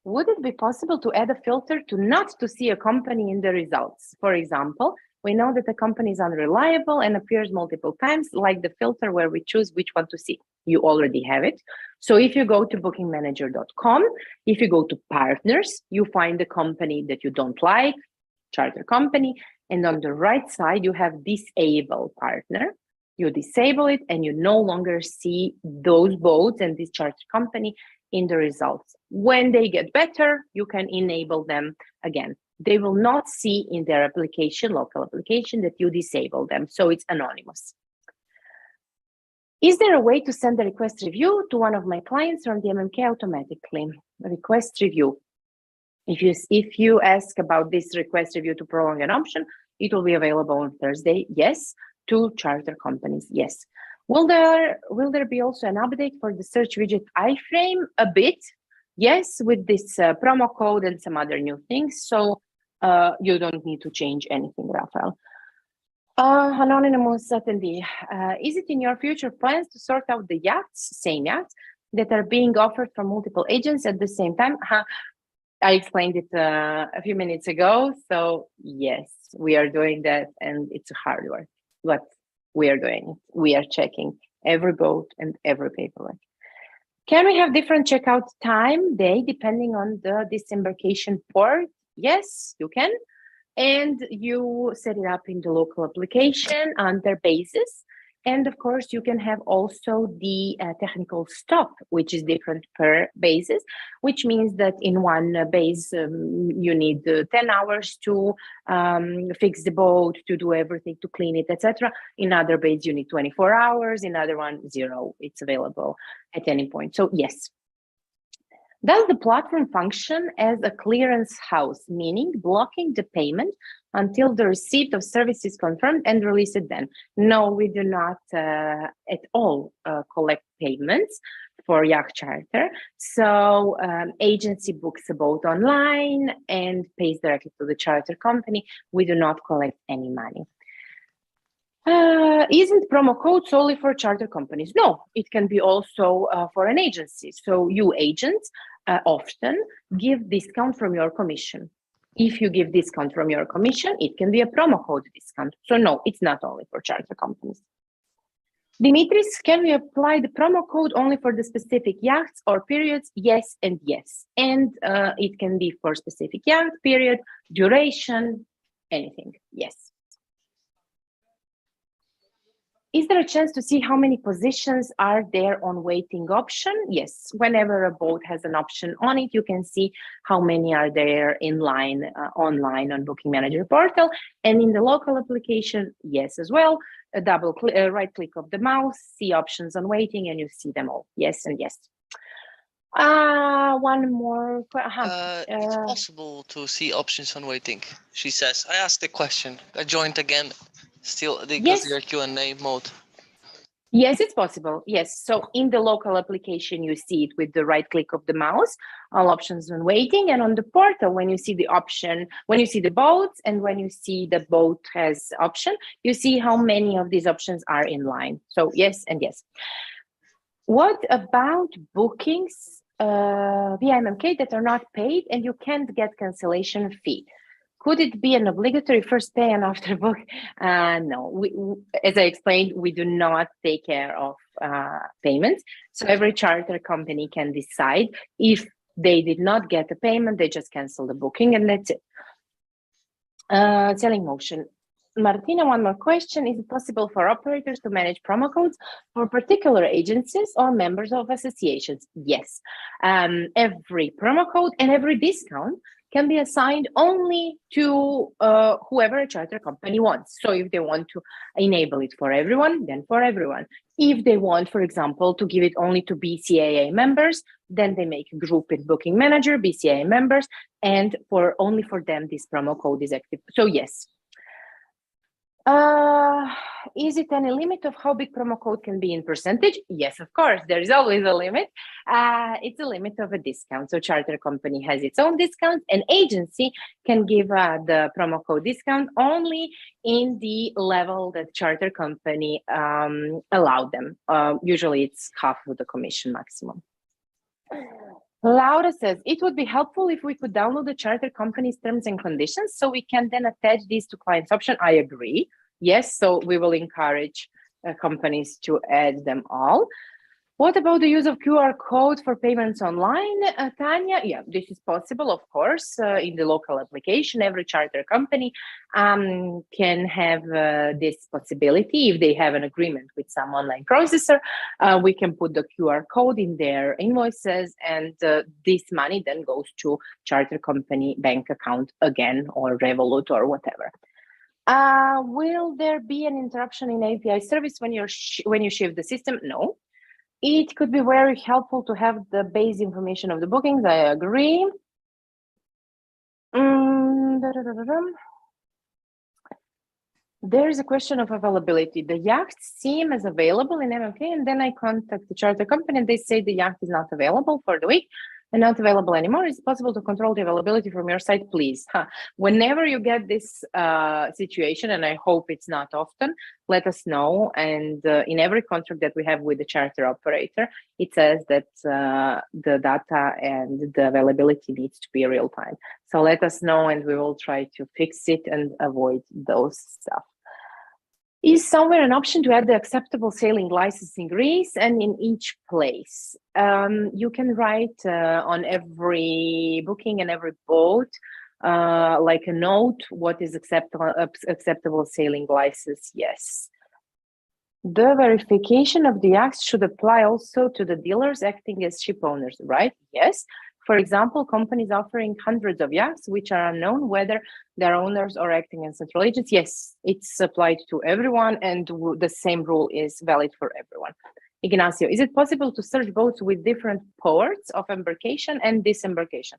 Would it be possible to add a filter to not to see a company in the results? For example, we know that the company is unreliable and appears multiple times, like the filter where we choose which one to see. You already have it. So if you go to bookingmanager.com, if you go to partners, you find the company that you don't like, charter company, and on the right side, you have disable partner. You disable it and you no longer see those boats and this charter company in the results. When they get better, you can enable them again. They will not see in their application, local application, that you disable them. So it's anonymous. Is there a way to send a request review to one of my clients from the MMK automatically? Request review. If you ask about this request review to prolong an option, it will be available on Thursday. Yes. To charter companies. Yes. Will there be also an update for the search widget iframe? A bit. Yes, with this promo code and some other new things. So you don't need to change anything, Rafael. Anonymous attendee, is it in your future plans to sort out the same yachts, that are being offered from multiple agents at the same time? I explained it a few minutes ago. So yes, we are doing that and it's hard work, but we are doing it. We are checking every boat and every paperwork. Can we have different checkout time day depending on the disembarkation port? Yes, you can. And you set it up in the local application under basis. And of course, you can have also the technical stop, which is different per basis, which means that in one base, you need 10 hours to fix the boat, to do everything, to clean it, etc. In other base, you need 24 hours. In other one, 0. It's available at any point. So yes, Does the platform function as a clearance house, meaning blocking the payment until the receipt of service is confirmed and release it then? No, we do not at all collect payments for yacht charter. So agency books a boat online and pays directly to the charter company. We do not collect any money. Isn't promo code solely for charter companies? No, it can be also for an agency. So you agents often give discount from your commission. If you give discount from your commission, it can be a promo code discount. So no, it's not only for charter companies. Dimitris, can we apply the promo code only for the specific yachts or periods? Yes and yes. And it can be for specific yacht, period, duration, anything. Yes. Is there a chance to see how many positions are there on waiting option? Yes, whenever a boat has an option on it, you can see how many are there in line online on Booking Manager portal. And in the local application, yes, as well. A right click of the mouse, see options on waiting, and you see them all. Yes and yes. One more. It's possible to see options on waiting. She says, I asked the question. I joined again. Still, because they're Q&A mode. Yes, it's possible. Yes. So in the local application, you see it with the right click of the mouse, all options on waiting. And on the portal, when you see the option, when you see the boats and when you see the boat has option, you see how many of these options are in line. So yes and yes. What about bookings via MMK that are not paid and you can't get cancellation fee? Could it be an obligatory first pay and after book? No, as I explained, we do not take care of payments. So every charter company can decide if they did not get a payment, they just cancel the booking and that's it. Selling motion. Martina, one more question. Is it possible for operators to manage promo codes for particular agencies or members of associations? Yes. Every promo code and every discount can be assigned only to whoever a charter company wants. So if they want to enable it for everyone, then for everyone. If they want, for example, to give it only to BCAA members, then they make a group in Booking Manager, BCAA members, and only for them this promo code is active. So yes. Is it any limit of how big promo code can be in percentage? Yes, of course, there is always a limit. It's a limit of a discount. So charter company has its own discount. An agency can give the promo code discount only in the level that charter company allowed them. Usually it's half of the commission maximum. Laura says, it would be helpful if we could download the charter company's terms and conditions so we can then attach these to client's option. I agree. Yes, so we will encourage companies to add them all. What about the use of QR code for payments online, Tanya? Yeah, this is possible, of course, in the local application. Every charter company can have this possibility. If they have an agreement with some online processor, we can put the QR code in their invoices, and this money then goes to charter company bank account again, or Revolut or whatever. Will there be an interruption in API service when you shift the system? No. It could be very helpful to have the base information of the bookings. I agree. There is a question of availability. The yacht seem as available in MMK, and then I contact the charter company and they say the yacht is not available for the week and not available anymore. Is it possible to control the availability from your side, please? Whenever you get this situation, and I hope it's not often, let us know. And in every contract that we have with the charter operator, it says that the data and the availability needs to be real time. So let us know and we will try to fix it and avoid those stuff. Is somewhere an option to add the acceptable sailing license in Greece and in each place? You can write on every booking and every boat, like a note, what is acceptable sailing license? Yes. The verification of the yachts should apply also to the dealers acting as ship owners, right? Yes. For example, companies offering hundreds of yachts, which are unknown whether they're owners or acting as central agents. Yes, it's applied to everyone, and the same rule is valid for everyone. Ignacio, is it possible to search boats with different ports of embarkation and disembarkation?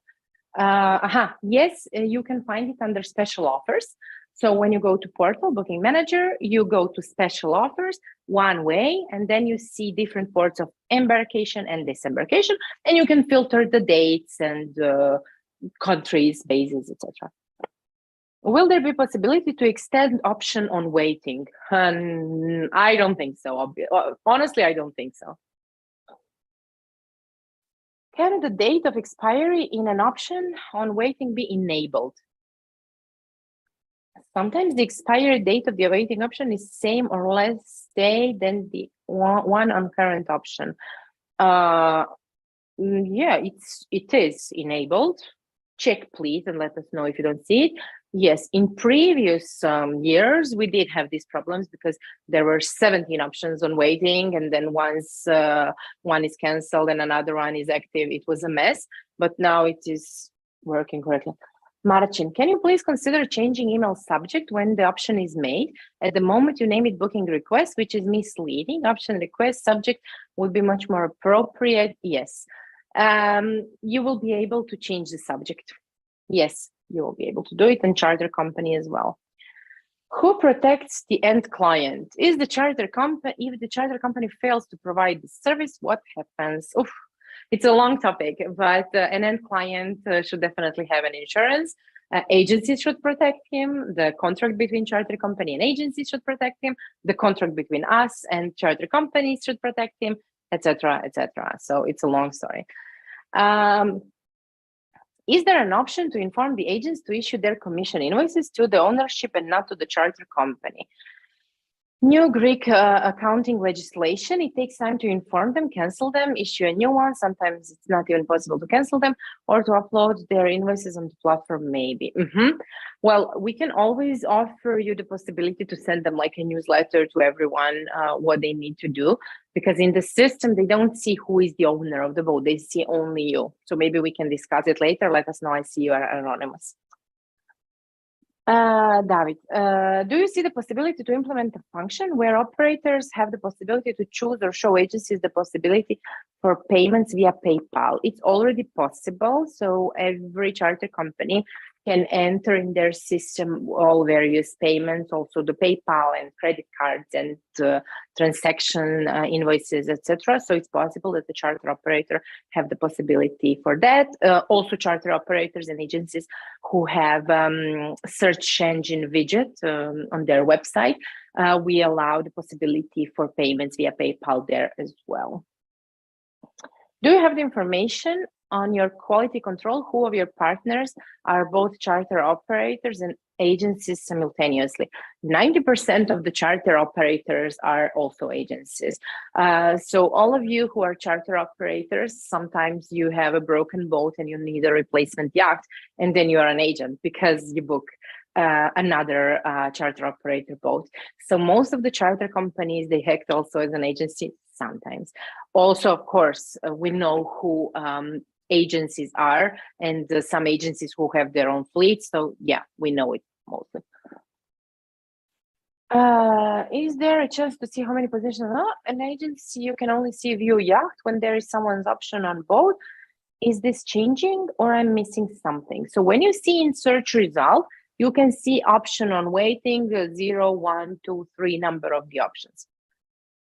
Yes, you can find it under special offers. So when you go to portal booking manager, you go to special offers one way, and then you see different ports of embarkation and disembarkation, and you can filter the dates and countries, bases, etc. Will there be possibility to extend option on waiting? I don't think so. Honestly, I don't think so. Can the date of expiry in an option on waiting be enabled? Sometimes the expiry date of the awaiting option is same or less day than the one on current option. Yeah, it is enabled. Check please and let us know if you don't see it. Yes, in previous years, we did have these problems because there were 17 options on waiting, and then once one is canceled and another one is active, it was a mess, but now it is working correctly. Marcin, can you please consider changing email subject when the option is made? At the moment you name it booking request, which is misleading. Option request subject would be much more appropriate. Yes, you will be able to change the subject. Yes, you will be able to do it, and charter company as well. Who protects the end client? Is the charter company, if the charter company fails to provide the service, what happens? Oof. It's a long topic, but an end client should definitely have an insurance. Agencies should protect him. The contract between charter company and agency should protect him. The contract between us and charter companies should protect him, etc., etc. So it's a long story. Is there an option to inform the agents to issue their commission invoices to the ownership and not to the charter company? New Greek accounting legislation, it takes time to inform them, cancel them, issue a new one. Sometimes it's not even possible to cancel them or to upload their invoices on the platform, maybe. Well, we can always offer you the possibility to send them like a newsletter to everyone, what they need to do, because in the system, they don't see who is the owner of the boat. They see only you. So maybe we can discuss it later. Let us know. I see you are anonymous. David, do you see the possibility to implement a function where operators have the possibility to choose or show agencies the possibility for payments via PayPal? It's already possible. So every charter company can enter in their system all various payments, also the PayPal and credit cards and transaction invoices, etc. So it's possible that the charter operator have the possibility for that. Also charter operators and agencies who have search engine widget on their website, we allow the possibility for payments via PayPal there as well. Do you have the information on your quality control? Who of your partners are both charter operators and agencies simultaneously? 90% of the charter operators are also agencies. So all of you who are charter operators, sometimes you have a broken boat and you need a replacement yacht, and then you are an agent because you book another charter operator boat. So most of the charter companies, they act also as an agency sometimes. Also, of course, we know who agencies are, and some agencies who have their own fleet. So yeah, we know it mostly. Is there a chance to see how many positions? An agency, you can only see view yacht when there is someone's option on board. Is this changing or I'm missing something? So when you see in search result, you can see option on waiting 0, 1, 2, 3 number of the options.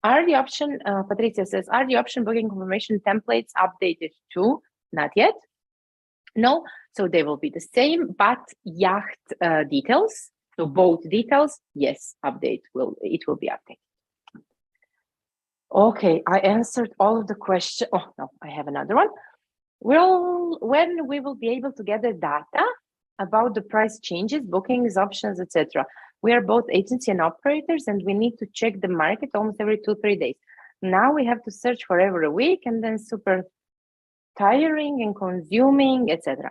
Are the option, Patricia says, are the option booking confirmation templates updated too? Not yet. No, so they will be the same, but yacht details, so boat details, yes, it will be updated. Okay, I answered all of the questions. Oh no, I have another one. When we will be able to gather data about the price changes, bookings, options, etc. We are both agency and operators, and we need to check the market almost every 2-3 days. Now we have to search for every week, and then super tiring and consuming, etc.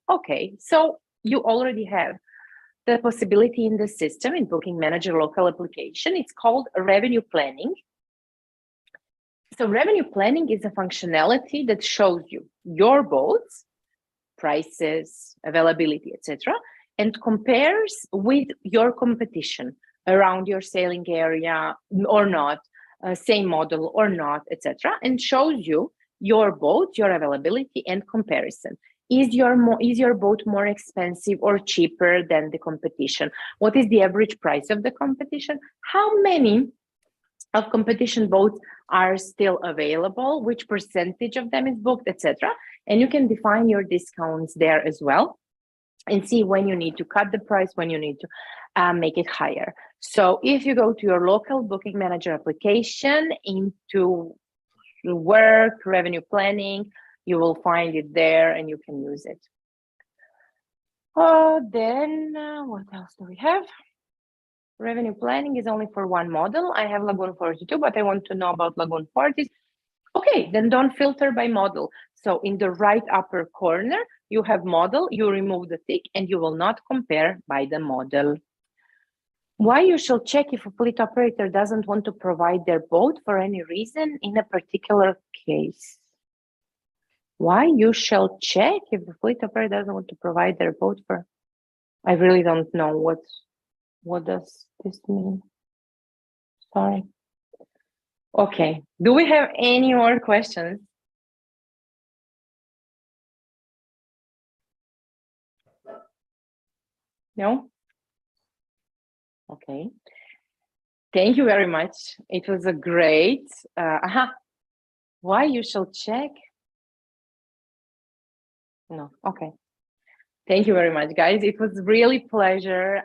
Okay, so you already have the possibility in the system in Booking Manager local application. It's called revenue planning. So revenue planning is a functionality that shows you your boats, prices, availability, etc., and compares with your competition around your sailing area or not, same model or not, etc., and shows you your boat, your availability, and comparison. Is your boat more expensive or cheaper than the competition? What is the average price of the competition? How many of competition boats are still available? Which percentage of them is booked, etc.? And you can define your discounts there as well, and see when you need to cut the price, when you need to make it higher. So if you go to your local booking manager application into work, revenue planning, you will find it there and you can use it. Then what else do we have? Revenue planning is only for one model. I have Lagoon 42, but I want to know about Lagoon 40. Okay, then don't filter by model. So in the right upper corner, you have model, you remove the tick, and you will not compare by the model. Why you shall check if a fleet operator doesn't want to provide their boat for any reason in a particular case? Why you shall check if the fleet operator doesn't want to provide their boat for? I really don't know what does this mean. Sorry. Okay, do we have any more questions? No? Okay. Thank you very much. It was a great, why you shall check? No, okay. Thank you very much, guys. It was really pleasure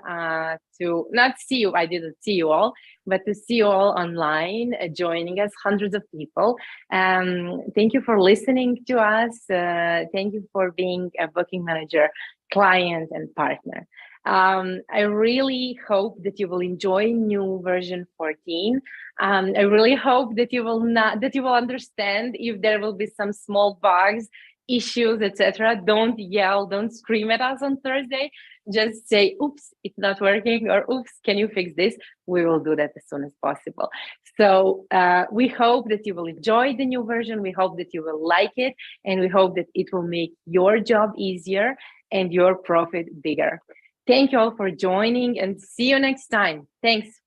to not see you, I didn't see you all, but to see you all online, joining us, hundreds of people. Thank you for listening to us. Thank you for being a booking manager, client, and partner. I really hope that you will enjoy new version 14. I really hope that you will understand if there will be some small bugs, issues, etc. Don't yell, don't scream at us on Thursday. Just say, oops, it's not working, or oops, can you fix this? We will do that as soon as possible. So we hope that you will enjoy the new version. We hope that you will like it, and we hope that it will make your job easier and your profit bigger. Thank you all for joining, and see you next time. Thanks.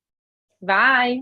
Bye.